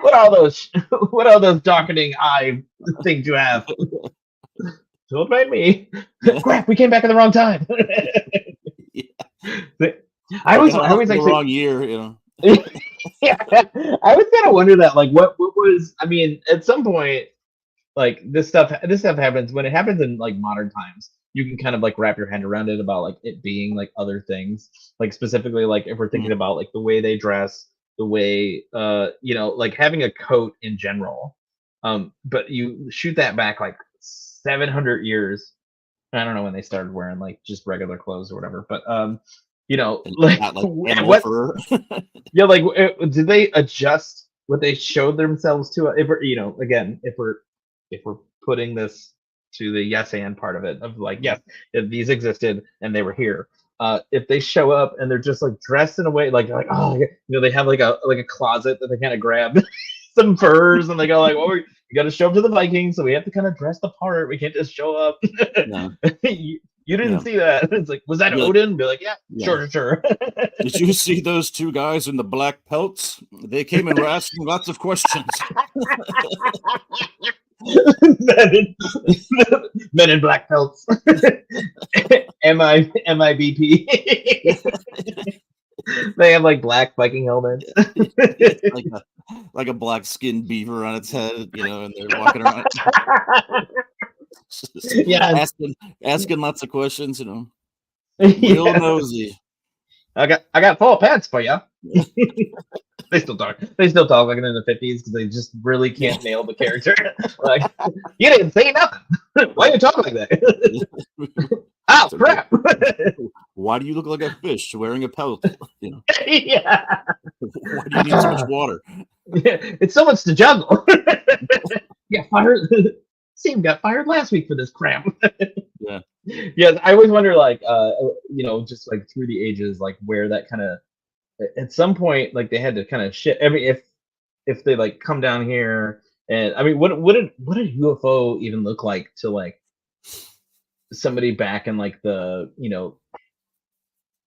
What are those darkening eye things you have? Don't mind me. Crap, we came back at the wrong time. I always the actually wrong year, you know. Yeah, I always kind of wonder that, like, what was, I mean, at some point, like, this stuff happens when it happens in like modern times. You can kind of like wrap your head around it about like it being like other things, like specifically like if we're thinking about like the way they dress, the way like having a coat in general. But you shoot that back like 700 years. I don't know when they started wearing like just regular clothes or whatever, but like, Not like what? fur. Yeah, like did they adjust what they showed themselves to? If we're, again, if we're putting this to the yes and part of it, of like, yes, if these existed and they were here, if they show up and they're just like dressed in a way like oh, they have like a closet that they kind of grab some furs and they go like, well, we got to show up to the Vikings, so we have to kind of dress the part. We can't just show up. No. You didn't see that. It's like, was that Odin? Be like, yeah. Sure. Did you see those two guys in the black pelts? They came and were asking lots of questions. Men in black pelts. MIBP. They have like black Viking helmets. like a black skinned beaver on its head, and they're walking around. Yeah, asking lots of questions, real nosy. I got 4 pence for you. They still talk like in the 50s because they just really can't nail the character. Like, you didn't say nothing. Why are you talking like that? Oh, crap. Why do you look like a fish wearing a pelt? Yeah. Why do you need so much water? Yeah, it's so much to juggle. Yeah, fired. Sam got fired last week for this crap. Yeah. Yes, I always wonder, like, just like through the ages, like where that kind of, at some point, like they had to kind of shift. I mean, if they like come down here, and I mean, what did UFO even look like to like somebody back in like the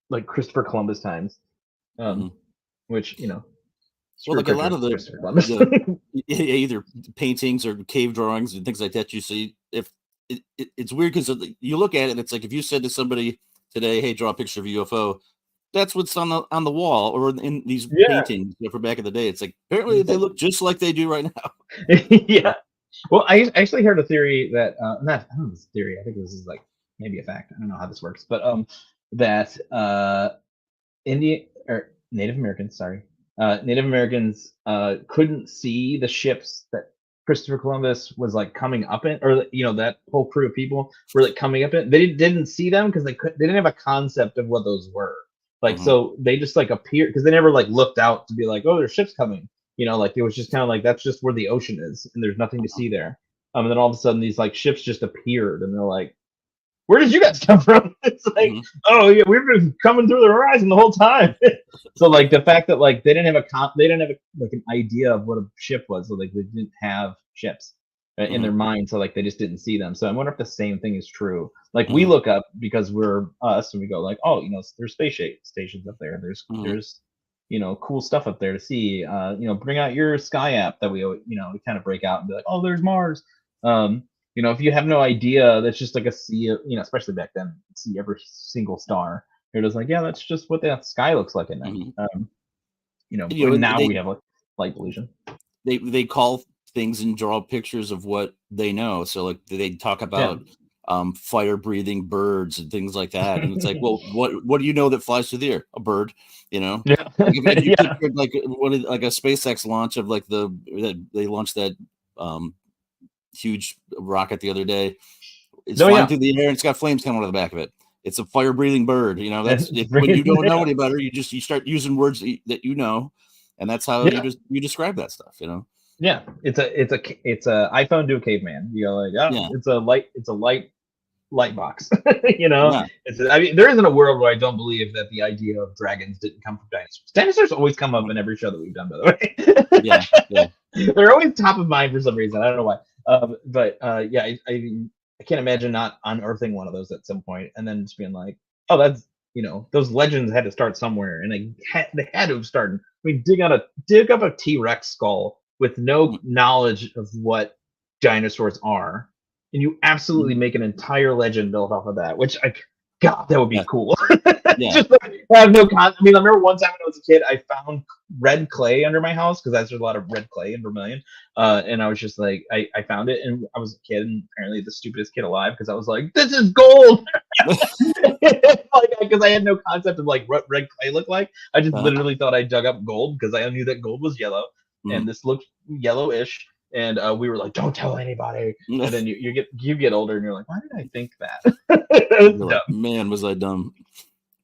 like Christopher Columbus times, which well, like a lot of the either paintings or cave drawings and things like that you see, if it's weird because you look at it and it's like if you said to somebody today, hey, draw a picture of a UFO, that's what's on the wall or in these paintings from back in the day. It's like apparently they look just like they do right now. Yeah. Well, I actually heard a theory that I don't know if it's a theory. I think this is like maybe a fact. I don't know how this works, but that Indian or Native Americans, Native Americans couldn't see the ships that Christopher Columbus was like coming up in, or that whole crew of people were like coming up in. They didn't see them because they didn't have a concept of what those were. Like, so they just like appeared because they never like looked out to be like, oh, there's ships coming. Like it was just kind of like that's just where the ocean is, and there's nothing to see there. And then all of a sudden these like ships just appeared, and they're like, where did you guys come from? It's like, oh yeah, we've been coming through the horizon the whole time. So like the fact that like they didn't have like an idea of what a ship was, so like they didn't have ships in their mind, so like they just didn't see them. So I wonder if the same thing is true. Like we look up because we're us, and we go like, oh, there's space stations up there. There's cool stuff up there to see. Bring out your Sky app that we kind of break out and be like, oh, there's Mars. If you have no idea, that's just like a sea of, especially back then, see every single star. You're just like, yeah, that's just what the sky looks like at night. Now we have like light pollution. They call things and draw pictures of what they know. So like they talk about fire breathing birds and things like that. And it's like, well, what do you know that flies through the air? A bird, Yeah. Like if you pictured like a SpaceX launch of like they launched that huge rocket the other day. It's flying through the air and it's got flames coming out of the back of it. it's a fire breathing bird. You know, that's when you don't know any better, you start using words that you know, and that's how you describe that stuff. You know. Yeah, it's a iPhone to a caveman. You go like, Yeah. it's a light box. You know, Yeah. I mean, there isn't a world where I don't believe that the idea of dragons didn't come from dinosaurs. Dinosaurs always come up in every show that we've done, by the way. Yeah. They're always top of mind for some reason. I don't know why. I can't imagine not unearthing one of those at some point and then just being like, oh, that's, you know, those legends had to start somewhere, and they had to have started. I mean, dig up a T-Rex skull with no knowledge of what dinosaurs are, and you absolutely make an entire legend built off of that, which God, that would be cool. Just I have no I mean, I remember one time when I was a kid, I found red clay under my house because there's a lot of red clay in Vermilion, and I was just like, I found it, and I was a kid, and apparently the stupidest kid alive because I was like, this is gold. Because I had no concept of like what red clay looked like. I just literally thought I dug up gold because I knew that gold was yellow, and this looked yellowish. And we were like, don't tell anybody. And then you get older, and you're like, why did I think that? Like, man, was I dumb?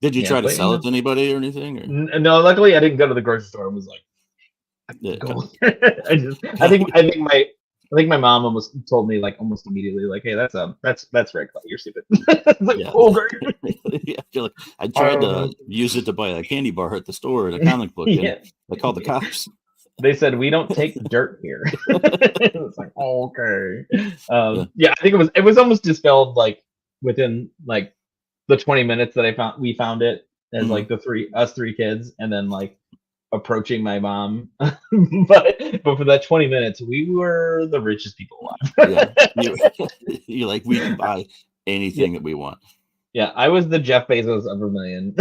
Did you try to sell it to anybody or anything? Or? No, luckily I didn't go to the grocery store and was like, gold. I think my mom almost told me like almost immediately, like, hey, that's red clay. You're stupid. Like, You're like, I tried to use it to buy a candy bar at the store and a comic book. And I called the cops. They said, we don't take dirt here. It's like, okay. I think it was almost dispelled like within like the 20 minutes that we found it as like us three kids, and then like approaching my mom. but for that 20 minutes, we were the richest people alive. You're like, we can buy anything that we want. Yeah, I was the Jeff Bezos of Vermilion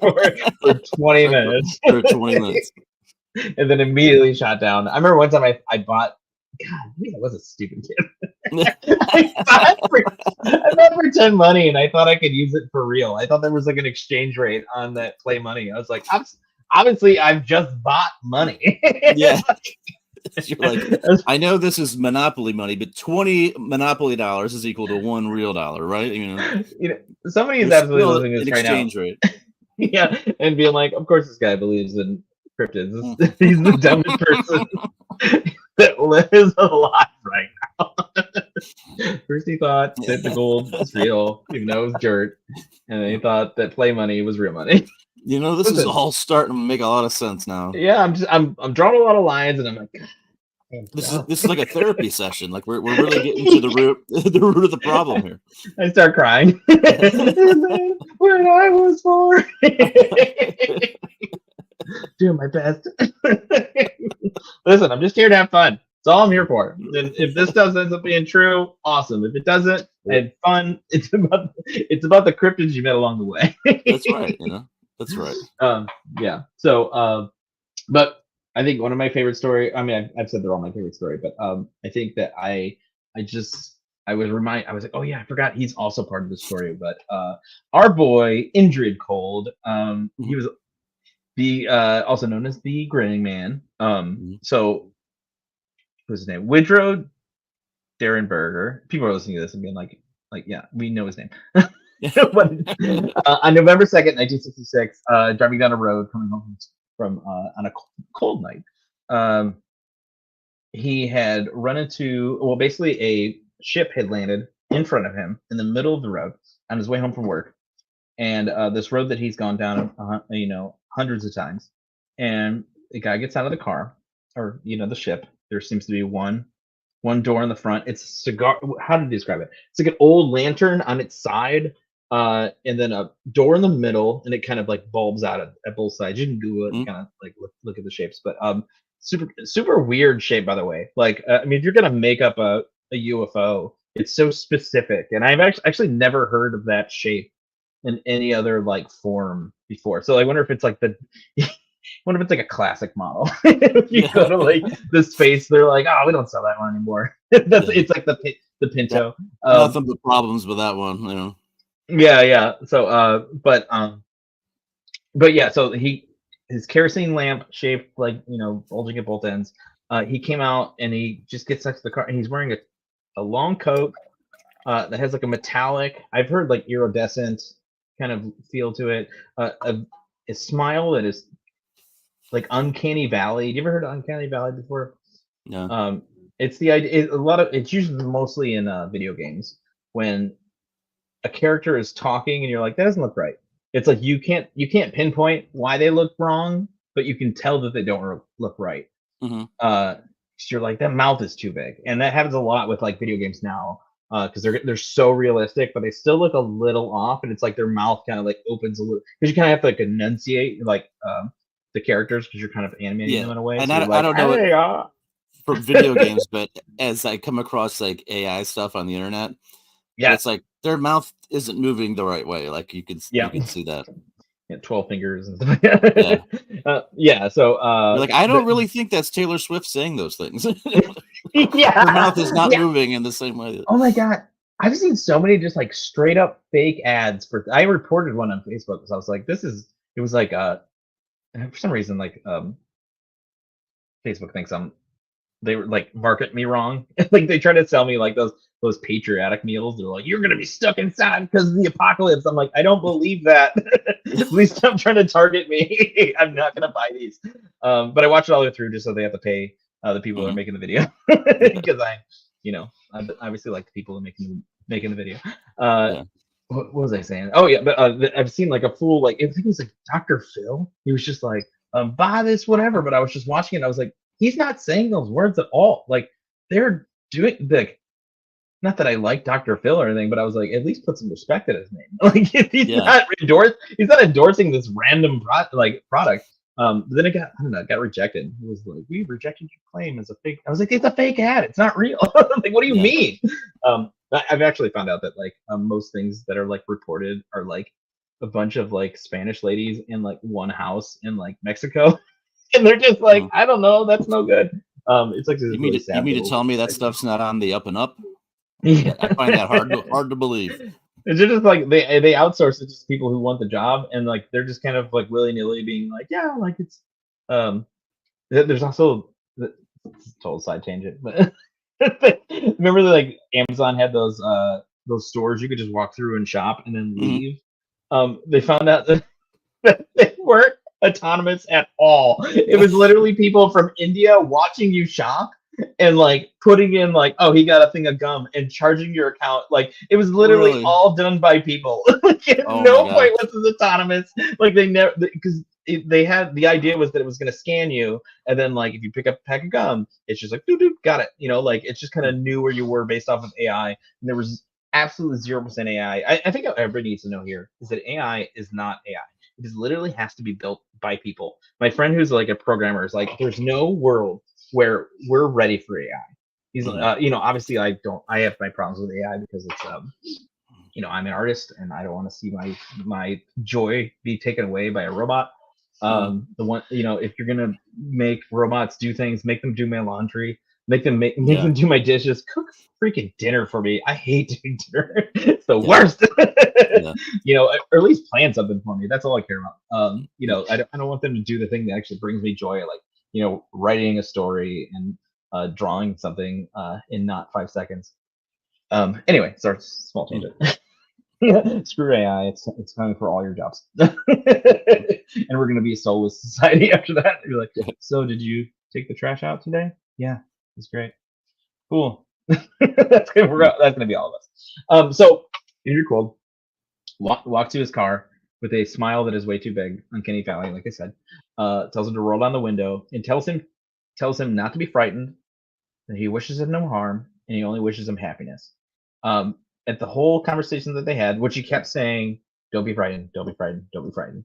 for 20 minutes. For 20 minutes. And then immediately shot down. I remember one time I bought. God, maybe I was a stupid kid. I bought pretend money, and I thought I could use it for real. I thought there was like an exchange rate on that play money. I was like, obviously, I've just bought money. Yeah. You're like, I know this is Monopoly money, but 20 Monopoly dollars is equal to $1 real dollar, right? You know somebody is absolutely losing this right now. Exchange rate. Yeah, and being like, of course, this guy believes in cryptids. He's the dumbest person that lives alive right now. First he thought that the gold was real, even though it was dirt, and then he thought that play money was real money. You know, this is all starting to make a lot of sense now. Yeah, I'm drawing a lot of lines, and I'm like, this is like a therapy session. Like we're really getting to the root of the problem here. I start crying. When I was 4. Doing my best. Listen, I'm just here to have fun. That's all I'm here for. And if this does end up being true, awesome. If it doesn't, I had fun. It's about the cryptids you met along the way. That's right. You know, that's right. Yeah. So, but I think one of my favorite story. I mean, I've said they're all my favorite story, but I think that I was like, oh yeah, I forgot he's also part of the story. But our boy Indrid Cold, he was also known as the Grinning Man. So what's his name? Woodrow Derenberger. People are listening to this and being like, yeah, we know his name. But, on November 2nd, 1966, driving down a road coming home from on a cold night, he had run into, well, basically a ship had landed in front of him in the middle of the road on his way home from work. And this road that he's gone down, hundreds of times, and the guy gets out of the car, or the ship. There seems to be one door in the front. It's a cigar. How to describe it? It's like an old lantern on its side, and then a door in the middle, and it kind of like bulbs out at both sides. You can Google it, and kind of like look at the shapes, but super weird shape, by the way. Like, I mean, if you're gonna make up a UFO, it's so specific, and I've actually never heard of that shape in any other like form before. So I wonder if it's like a classic model. If you go to like the space, they're like, oh, we don't sell that one anymore. It's like the Pinto. Nothing but problems with that one, you know. Yeah. So but yeah, so his kerosene lamp shaped like, bulging at both ends. He came out and he just gets next to the car, and he's wearing a long coat that has like a metallic. I've heard like iridescent kind of feel to it. A smile that is like uncanny valley. You ever heard of uncanny valley before? Yeah. It's the idea. A lot of it's usually mostly in video games when a character is talking and you're like, that doesn't look right. It's like you can't pinpoint why they look wrong, but you can tell that they don't look right. Mhm. 'Cause you're like, that mouth is too big, and that happens a lot with like video games now. Because they're so realistic, but they still look a little off, and it's like their mouth kind of like opens a little because you kind of have to like enunciate like the characters because you're kind of animating them Yeah. in a way. And So you're I like, don't know it hey, from video games, but as I come across like AI stuff on the internet, yeah, it's like their mouth isn't moving the right way. Like you can yeah, see that. 12 fingers and stuff like that. Yeah. Yeah. So You're like, I don't really think that's Taylor Swift saying those things. yeah, Her mouth is not yeah. moving in the same way. Oh my god, I've seen so many just like straight up fake ads for. I reported one on Facebook because I was like, this is. It was like for some reason like Facebook thinks they were like market me wrong. Like they try to sell me like those patriotic meals. They're like, you're gonna be stuck inside because of the apocalypse. I'm like, I don't believe that. Please stop trying to target me. I'm not gonna buy these. But I watched it all the way through just so they have to pay the people who are making the video because I obviously like the people who are making the video. Yeah. What was I saying? Oh yeah, but I've seen like a fool like I think it was like Dr. Phil. He was just like buy this whatever. But I was just watching it. I was like, he's not saying those words at all. Like they're doing like not that I like Dr. Phil or anything, but I was like, at least put some respect in his name. Like he's not endorsing this random product. But then it got rejected. It was like, we rejected your claim as a fake. I was like, it's a fake ad. It's not real. Like, what do you mean? I've actually found out that like most things that are like reported are like a bunch of like Spanish ladies in like one house in like Mexico, and they're just like, I don't know, that's no good. It's like you mean to tell me that stuff's not on the up and up? Yeah. I find that hard to believe. It's just like they outsource it to people who want the job, and like they're just kind of like willy nilly being like, yeah, like it's there's also total side tangent, but remember that like Amazon had those stores you could just walk through and shop and then leave. They found out that they weren't autonomous at all. It was literally people from India watching you shop and like putting in like, oh, he got a thing of gum and charging your account. Like it was literally all done by people. Like at no point was this autonomous. Like they never, because they had the idea was that it was going to scan you, and then like if you pick up a pack of gum, it's just like doo doo, got it. You know, like it's just kind of knew where you were based off of AI, and there was absolutely 0% AI. I think what everybody needs to know here is that AI is not AI. It is literally has to be built by people. My friend who's like a programmer is like, there's no world where we're ready for AI. He's obviously I have my problems with AI because it's I'm an artist and I don't want to see my joy be taken away by a robot. The one, if you're gonna make robots do things, make them do my laundry, make them do my dishes, cook freaking dinner for me. I hate doing dinner. It's the worst. Or at least plan something for me. That's all I care about. I don't want them to do the thing that actually brings me joy, like writing a story and drawing something in not 5 seconds. Anyway, sorry, small tangent. Screw AI. It's coming for all your jobs, and we're gonna be a soulless society after that. You're like, so did you take the trash out today? Yeah, it's great. Cool. That's gonna be all of us. So you're cool. Walk to his car with a smile that is way too big, uncanny valley, like I said. Tells him to roll down the window and tells him not to be frightened. That he wishes him no harm and he only wishes him happiness. At the whole conversation that they had, which he kept saying, "Don't be frightened, don't be frightened, don't be frightened."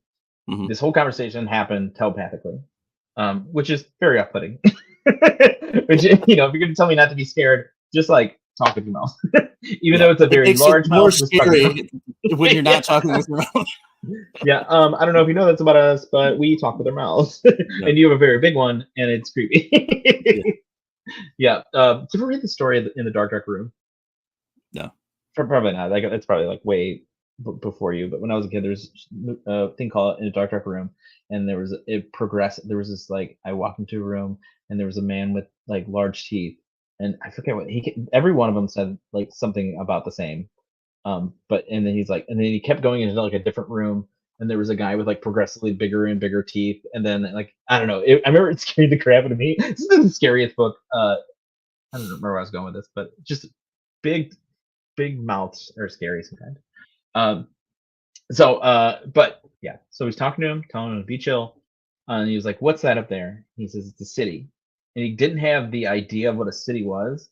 This whole conversation happened telepathically, which is very off-putting. Which if you're going to tell me not to be scared, just like talk with your mouth, even though it's a very large mouth. More scary when you're not talking with your mouth. Yeah, I don't know if you know that's about us, but we talk with our mouths, and you have a very big one, and it's creepy. Yeah. Did you ever read the story in the Dark Room? No. Probably not. Like it's probably like way before you. But when I was a kid, there's a thing called In a Dark Room, and there was There was this like I walked into a room and there was a man with like large teeth, and I forget what every one of them said like something about the same. But and then he's like, and then he kept going into like a different room, and there was a guy with like progressively bigger and bigger teeth, and then like I don't know, I remember it scared the crap out of me. This is the scariest book. I don't remember where I was going with this, but just big mouths are scary sometimes. But yeah, so he's talking to him, telling him to be chill, and he was like, "What's that up there?" He says, "It's a city," and he didn't have the idea of what a city was.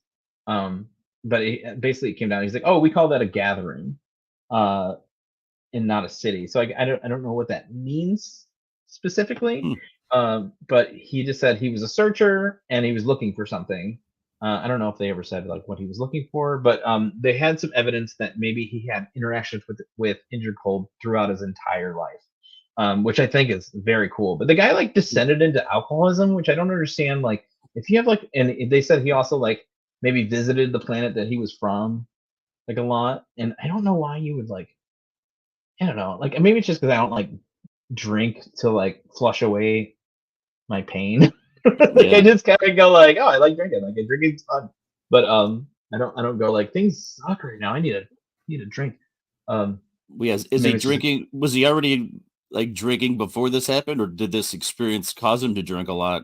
But basically it came down. He's like, "Oh, we call that a gathering, and not a city." So I don't know what that means specifically. But he just said he was a searcher and he was looking for something. I don't know if they ever said like what he was looking for, but they had some evidence that maybe he had interactions with Injured Cold throughout his entire life, which I think is very cool. But the guy like descended into alcoholism, which I don't understand. Like if you have like, and they said he also like maybe visited the planet that he was from like a lot, and I don't know why you would like, I don't know, like maybe it's just because I don't like drink to like flush away my pain. Like I just kind of go like, oh, I like drinking. Like drinking's fun, but I don't go like things suck right now. I need a drink. Is he drinking? Was he already like drinking before this happened, or did this experience cause him to drink a lot?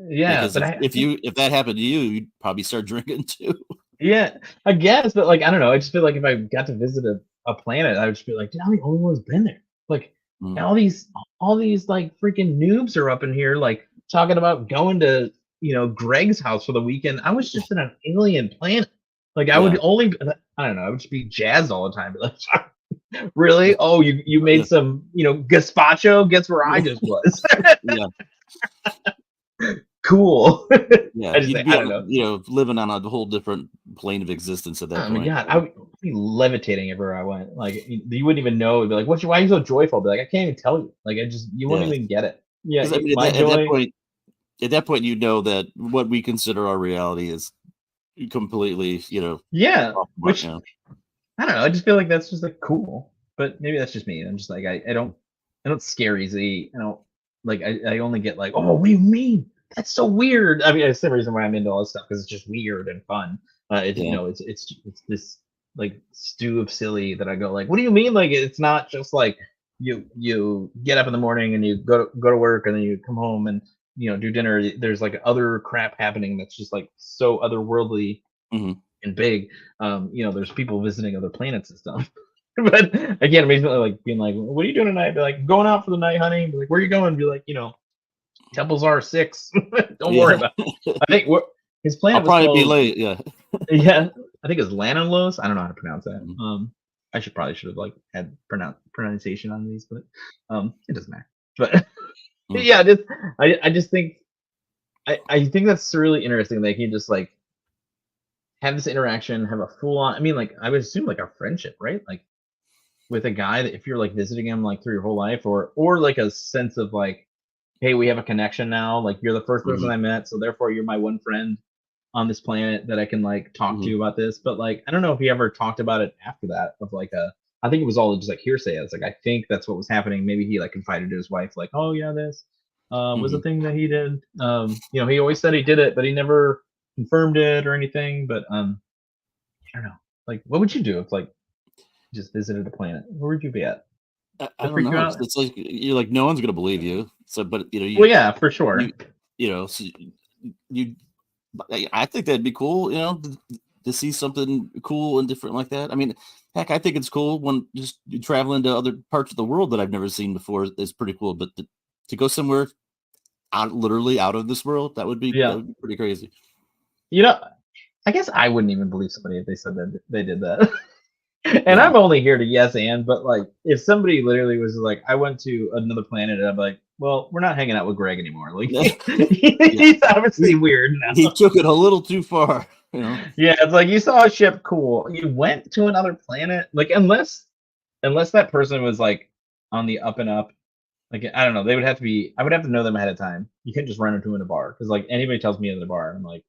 Yeah, but if that happened to you, you'd probably start drinking too. Yeah, I guess, but like I don't know. I just feel like if I got to visit a planet, I would just be like, dude, I'm the only one who's been there. Like all these like freaking noobs are up in here, like talking about going to Greg's house for the weekend. I was just in an alien planet. Like I would only, I don't know, I would just be jazzed all the time. Like, really? Oh, you made some gazpacho? Guess where I just was? Cool. I don't know. Living on a whole different plane of existence at that point. My God, I would be levitating everywhere I went. Like you wouldn't even know. It'd be like, why are you so joyful? I'd be like, I can't even tell you. Like you wouldn't even get it. Yeah, I mean, at that point, you know that what we consider our reality is completely, Yeah, which I don't know. I just feel like that's just like cool, but maybe that's just me. I'm just like I don't scare easy. I don't like I only get like, oh, what do you mean? That's so weird. I mean, it's the reason why I'm into all this stuff because it's just weird and fun. It's this like stew of silly that I go like, what do you mean? Like it's not just like you get up in the morning and you go to work and then you come home and do dinner. There's like other crap happening that's just like so otherworldly and big. There's people visiting other planets and stuff. But I can't imagine like being like, what are you doing tonight? Be like, going out for the night, honey. Be like, where are you going? Be like, Temples are 6. Don't worry about it. I think his planet I'll probably be late. Yeah. Yeah. I think it's Lanalos. I don't know how to pronounce that. I should have like had pronunciation on these, but it doesn't matter. But yeah, I just think I think that's really interesting. Like you just like have this interaction, have a full on. I mean, like I would assume like a friendship, right? Like with a guy that if you're like visiting him like through your whole life, or like a sense of like, hey, we have a connection now. Like you're the first person I met, so therefore you're my one friend on this planet that I can like talk to you about this. But like I don't know if he ever talked about it after that. Of like I think it was all just like hearsay. It's like I think that's what was happening. Maybe he like confided to his wife, like, oh yeah, this was a thing that he did. He always said he did it, but he never confirmed it or anything. But I don't know. Like, what would you do if like you just visited a planet? Where would you be at? I don't know. It's like you're like no one's gonna believe you. So, but well, yeah, for sure. I think that'd be cool. To see something cool and different like that. I mean, heck, I think it's cool when just traveling to other parts of the world that I've never seen before is pretty cool. But to go somewhere literally out of this world, that would be pretty crazy. I guess I wouldn't even believe somebody if they said that they did that. And I'm only here to yes and, but like if somebody literally was like, I went to another planet, and I'm like, well, we're not hanging out with Greg anymore. Like he's obviously weird now. He took it a little too far. Yeah, it's like you saw a ship, cool. You went to another planet, like unless that person was like on the up and up. Like I don't know, they would have to be. I would have to know them ahead of time. You can't just run into them in a bar because like anybody tells me in the bar, I'm like,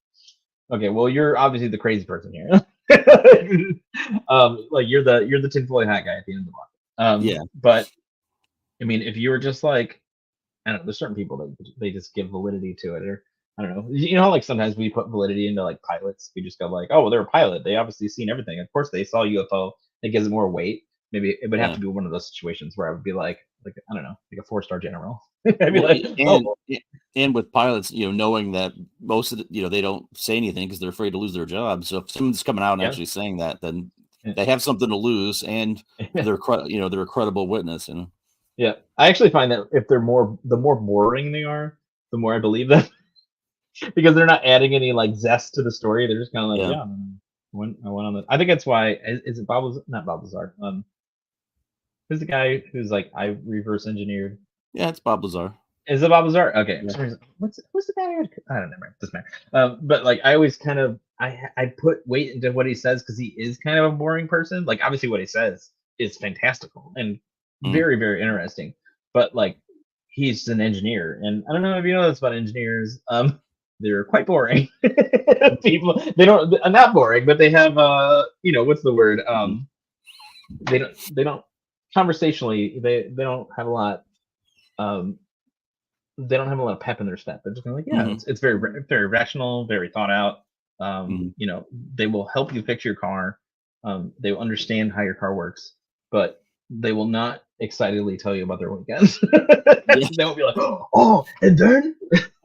okay, well you're obviously the crazy person here. Like you're the tinfoil hat guy at the end of the bar. But I mean, if you were just like, I don't know, there's certain people that they just give validity to it, or I don't know. You know how like sometimes we put validity into like pilots. We just go like, oh well, they're a pilot. They obviously seen everything. Of course they saw a UFO. It gives it more weight. Maybe it would have to be one of those situations where I would be like I don't know, like a 4-star general. I'd be like, and with pilots, knowing that most of the, they don't say anything because they're afraid to lose their job. So if someone's coming out and actually saying that, then they have something to lose, and they're a credible witness. Yeah, I actually find that if the more boring they are, the more I believe them, because they're not adding any like zest to the story. They're just kind of like, I went on the. I think that's why is it not Bob Lazar? Who's the guy who's like I reverse engineered? Yeah, it's Bob Lazar. Is it Bob Lazar? Okay. Yeah. Who's the guy? I don't know. This man. But like I always kind of I put weight into what he says because he is kind of a boring person. Like obviously what he says is fantastical and very, very interesting. But like he's an engineer, and I don't know if you know this about engineers. They're quite boring. People they don't not boring, but they have what's the word? They don't conversationally they don't have a lot they don't have a lot of pep in their step. They're just kind of like, it's very, very rational, very thought out. They will help you fix your car. They will understand how your car works, but they will not excitedly tell you about their weekends. They won't be like, oh, and then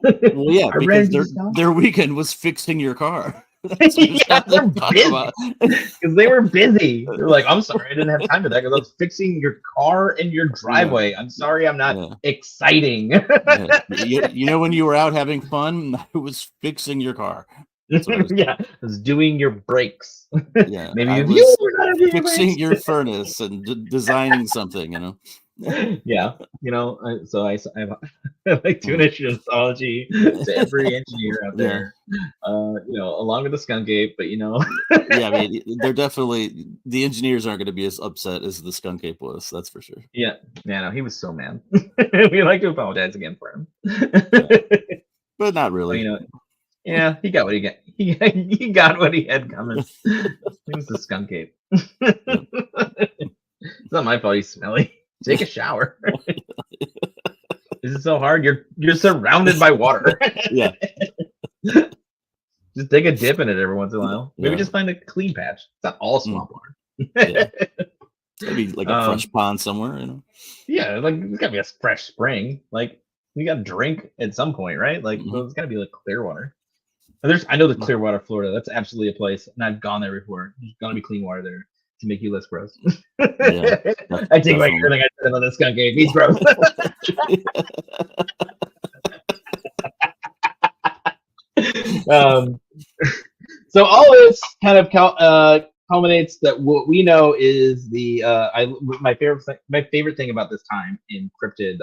well, yeah, because their weekend was fixing your car. They're busy because they were busy. They're like, I'm sorry, I didn't have time for that because I was fixing your car in your driveway. I'm sorry, I'm not exciting. When you were out having fun, I was fixing your car. I was doing your brakes. Yeah, maybe I was fixing your furnace and designing something. So I like to initiate astrology to every engineer out there. Along with the skunk ape, but yeah, I mean, they're definitely the engineers aren't going to be as upset as the skunk ape was. That's for sure. Yeah, no, he was so mad. We like to apologize again for him, but not really. Yeah, he got what he got. He got what he had coming. He was the skunk ape. It's not my fault he's smelly. Take a shower. Is it so hard? You're surrounded by water. Yeah. Just take a dip in it every once in a while. Maybe just find a clean patch. It's not all swamp water. Maybe like a fresh pond somewhere, Yeah, like there's gotta be a fresh spring. Like you gotta drink at some point, right? Like there's gotta be like clear water. I know the Clearwater, Florida. That's absolutely a place, and I've gone there before. There's gonna be clean water there to make you less gross. I take back everything I said about this skunk ape. He's gross. So all this kind of culminates that what we know is my favorite thing about this time in cryptid,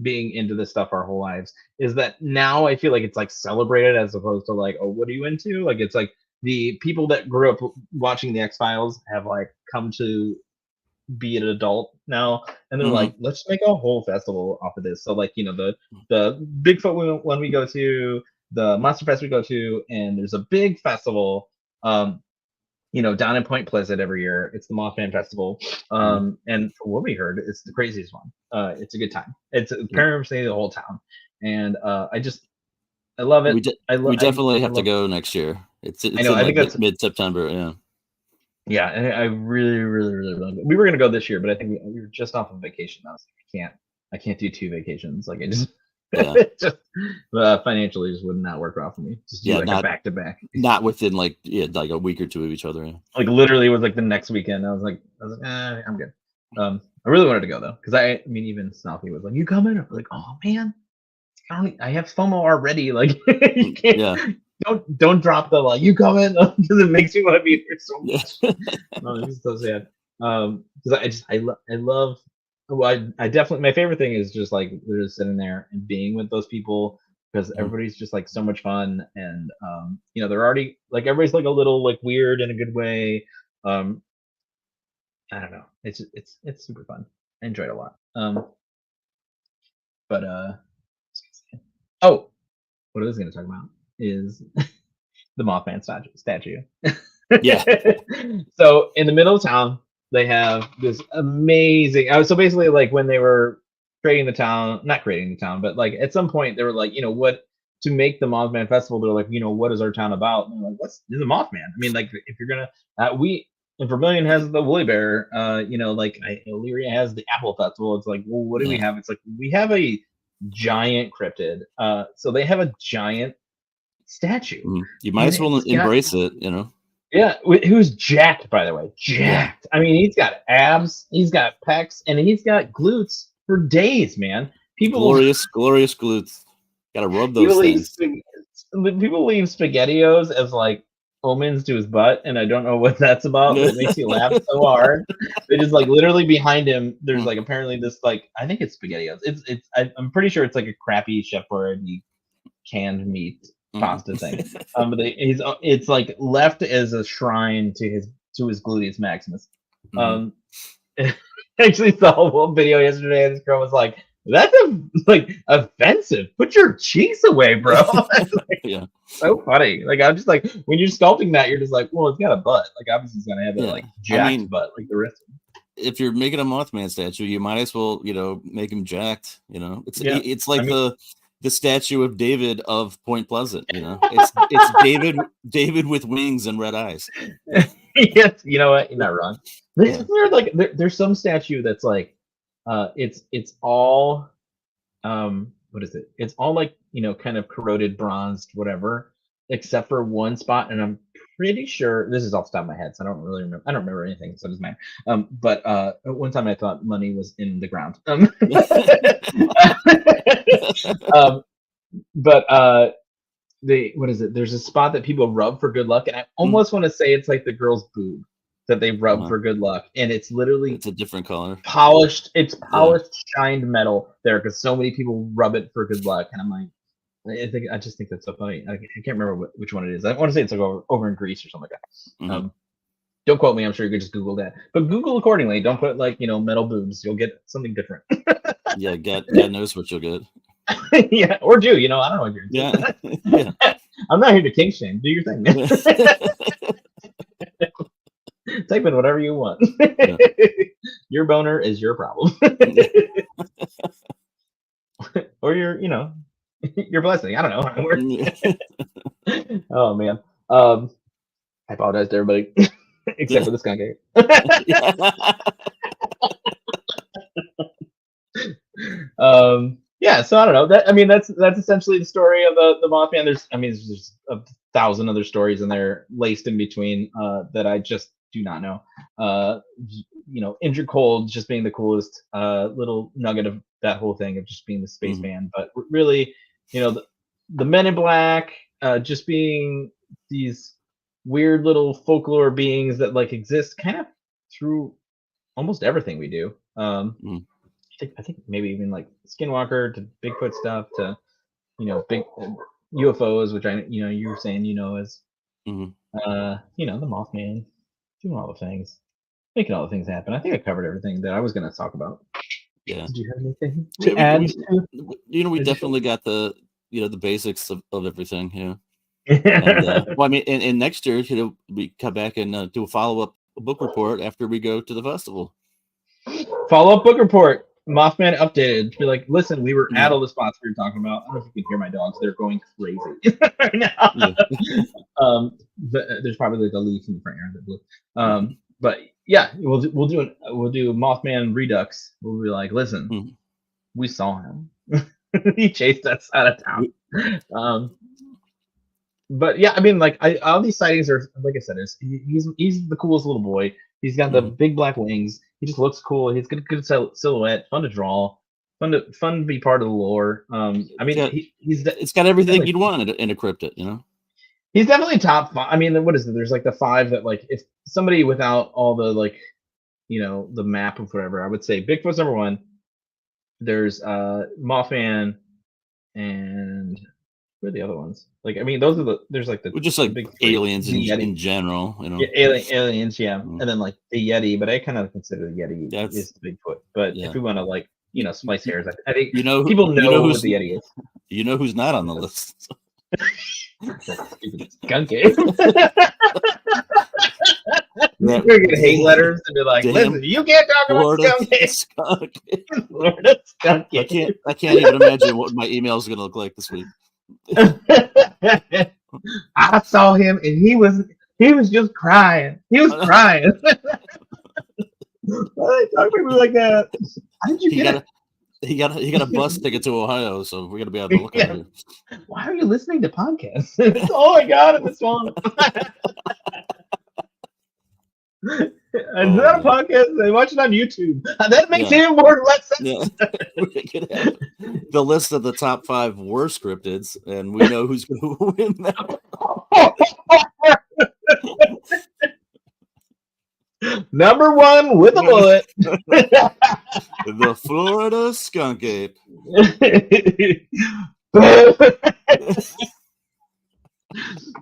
being into this stuff our whole lives is that now I feel like it's like celebrated as opposed to like, oh, what are you into? Like it's like the people that grew up watching the X-Files have like come to be an adult now, and they're like, let's make a whole festival off of this. So like the Bigfoot one we go to, the Monster Fest we go to, and there's a big festival down in Point Pleasant every year. It's the Mothman Festival. And from what we heard, it's the craziest one. It's a good time. It's paranormal thing the whole town. And I love it. We definitely have to go next year. It's I know. I think that's mid-September. Yeah. Yeah, and I really, really, really love it. We were gonna go this year, but I think we were just off of vacation. I was like, I can't do 2 vacations. Like I just. Just financially just would not work out for me. Just do a back to back. Not within like a week or two of each other. Like literally, it was like the next weekend. I was like, I'm good. I really wanted to go though, because I mean, even Snuffy was like, "You coming?" I'm like, "Oh man, I have FOMO already." Like, you can't. Yeah. Don't drop the like. You coming? Because it makes me want to be here so much. It's just so sad. Because I love. Well, I definitely, my favorite thing is just like we're just sitting there and being with those people because everybody's just like so much fun, and they're already like everybody's like a little like weird in a good way. I don't know, it's super fun. I enjoyed it a lot. What I was going to talk about is the Mothman statue. Yeah. So in the middle of town, they have this amazing. So basically, like when they were not creating the town, but like at some point they were like, what to make the Mothman Festival, they're like, what is our town about? And they're like, what's the Mothman? I mean, like, if you're gonna, and Vermilion has the Woolly Bear, Elyria has the Apple Festival. It's like, well, what do we have? It's like, we have a giant cryptid. So they have a giant statue. You might as well embrace it, Yeah, who's jacked, by the way. Jacked. I mean, he's got abs, he's got pecs, and he's got glutes for days, man. Glorious glutes. Gotta rub those things. People leave SpaghettiOs as like omens to his butt, and I don't know what that's about, but it makes me laugh so hard. They just like literally behind him, there's like apparently this like, I think it's SpaghettiOs. I'm pretty sure it's like a crappy Chef Boyardee canned meat pasta thing. But it's like left as a shrine to his gluteus maximus. I actually saw a video yesterday, and this girl was like, "That's offensive. Put your cheeks away, bro." Yeah, so funny. Like, I'm just like, when you're sculpting that, you're just like, well, it's got a butt. Like, obviously, it's gonna have a like jacked butt, like the rest of them. If you're making a Mothman statue, you might as well, make him jacked. It's like the statue of David of Point Pleasant. It's David with wings and red eyes. Yes, you know what? You're not wrong. There's some statue that's like, it's all, what is it? It's all like, kind of corroded, bronzed, whatever, except for one spot, and I'm pretty sure this is off the top of my head, so I don't really remember. I don't remember anything, so it doesn't matter. But one time I thought money was in the ground. What is it? There's a spot that people rub for good luck, and I almost want to say it's like the girl's boob that they rub for good luck, and it's literally a different color, polished. It's polished, shined metal there because so many people rub it for good luck, and I'm like, I just think that's so funny. I can't remember which one it is. I want to say it's like over in Greece or something like that. Don't quote me. I'm sure you could just Google that, but Google accordingly. Don't put like metal boobs. You'll get something different. Yeah, God knows what you'll get. Yeah, or do I don't know what you're doing. Yeah. I'm not here to kink shame. Do your thing. Type in whatever you want. Yeah. Your boner is your problem. Or your blessing. I don't know. Oh man. I apologize to everybody except for this guy. Yeah, so I don't know. That's essentially the story of the Mothman. There's a 1,000 other stories in there laced in between that I just do not know. Injured Cold just being the coolest little nugget of that whole thing of just being the spaceman. But really, the Men in Black just being these weird little folklore beings that like exist kind of through almost everything we do. I think maybe even like Skinwalker to Bigfoot stuff to big UFOs, which you were saying as the Mothman, doing all the things, making all the things happen. I think I covered everything that I was going to talk about. Yeah. Did you have anything to add? We definitely got the the basics of everything. And next year we come back and do a follow-up book report after we go to the festival. Follow-up book report. Mothman updated. Be like, listen, we were at all the spots we were talking about. I don't know if you can hear my dogs; they're going crazy right now. Yeah. There's probably like a leaf in the front yard. But yeah, we'll do Mothman Redux. We'll be like, listen, we saw him. He chased us out of town. But yeah, all these sightings are, like I said, he's the coolest little boy. He's got the big black wings. He just looks cool. He's got a good silhouette. Fun to draw. Fun to be part of the lore. It's got everything you'd want in a cryptid. He's definitely top 5. What is it? There's like the 5 that like if somebody without all the like, the map of whatever, I would say Bigfoot's number 1. There's Mothman, and who are the other ones? Those are there's like the just like big aliens in general, Yeah, aliens, yeah. And then like the Yeti, but I kind of consider the Yeti is the Bigfoot. But if we want to like, splice hairs, I think people know what the Yeti is. You know who's not on the list? Skunk Ape. We're gonna hate letters and be like, listen, you can't talk about Skunk Ape. Florida Skunk Ape. I can't even imagine what my email is gonna look like this week. I saw him and he was just crying. He was crying. Why they talk to me like that? How did you get it? He got a bus ticket to Ohio, so we're gonna be on the lookout here. Why are you listening to podcasts? It's all I got in this one. It's not a podcast. They watch it on YouTube. That makes even more or less sense. Yeah. The list of the top 5 worst cryptids, and we know who's going to win that. Number 1 with a bullet. The Florida skunk ape.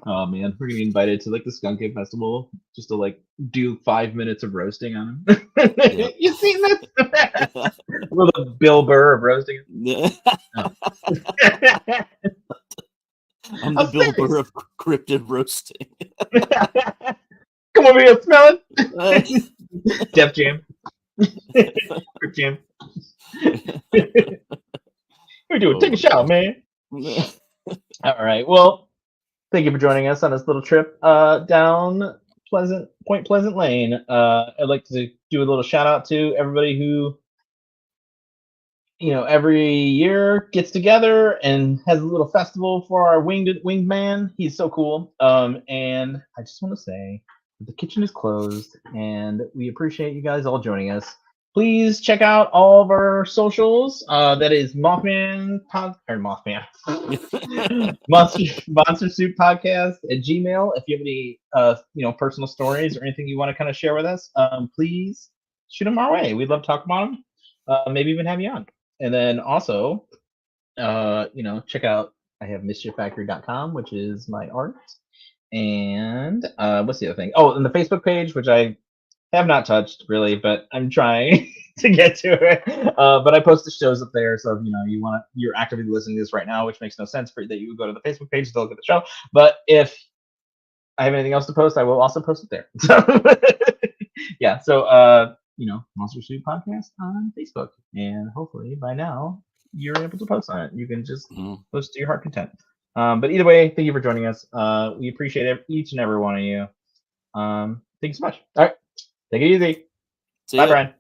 Oh man, we're gonna be invited to like the Skunk Ape Festival just to like do 5 minutes of roasting on him. Yep. You seen this? A little Bill Burr of roasting. Oh. I'm the Bill Burr of cryptid roasting. Come over here, smell it. Def Jam. Crypt Jam. We're doing. Take a shower, man. All right. Well, thank you for joining us on this little trip down Point Pleasant Lane. I'd like to do a little shout out to everybody who, every year gets together and has a little festival for our winged man. He's so cool. And I just want to say that the kitchen is closed, and we appreciate you guys all joining us. Please check out all of our socials. That is Mothman Monster Soup Podcast at Gmail. If you have any personal stories or anything you want to kind of share with us, please shoot them our way. We'd love to talk about them. Maybe even have you on. And then also, check out. I have mischieffactory.com, which is my art. And what's the other thing? Oh, and the Facebook page, which I have not touched really, but I'm trying to get to it. But I post the shows up there, so if you're actively listening to this right now, which makes no sense for that you would go to the Facebook page to look at the show. But if I have anything else to post, I will also post it there. So yeah, so Monster Soup Podcast on Facebook, and hopefully by now you're able to post on it. You can just post to your heart content. But either way, thank you for joining us. We appreciate each and every one of you. Thank you so much. All right. Take it easy. Bye, Brian.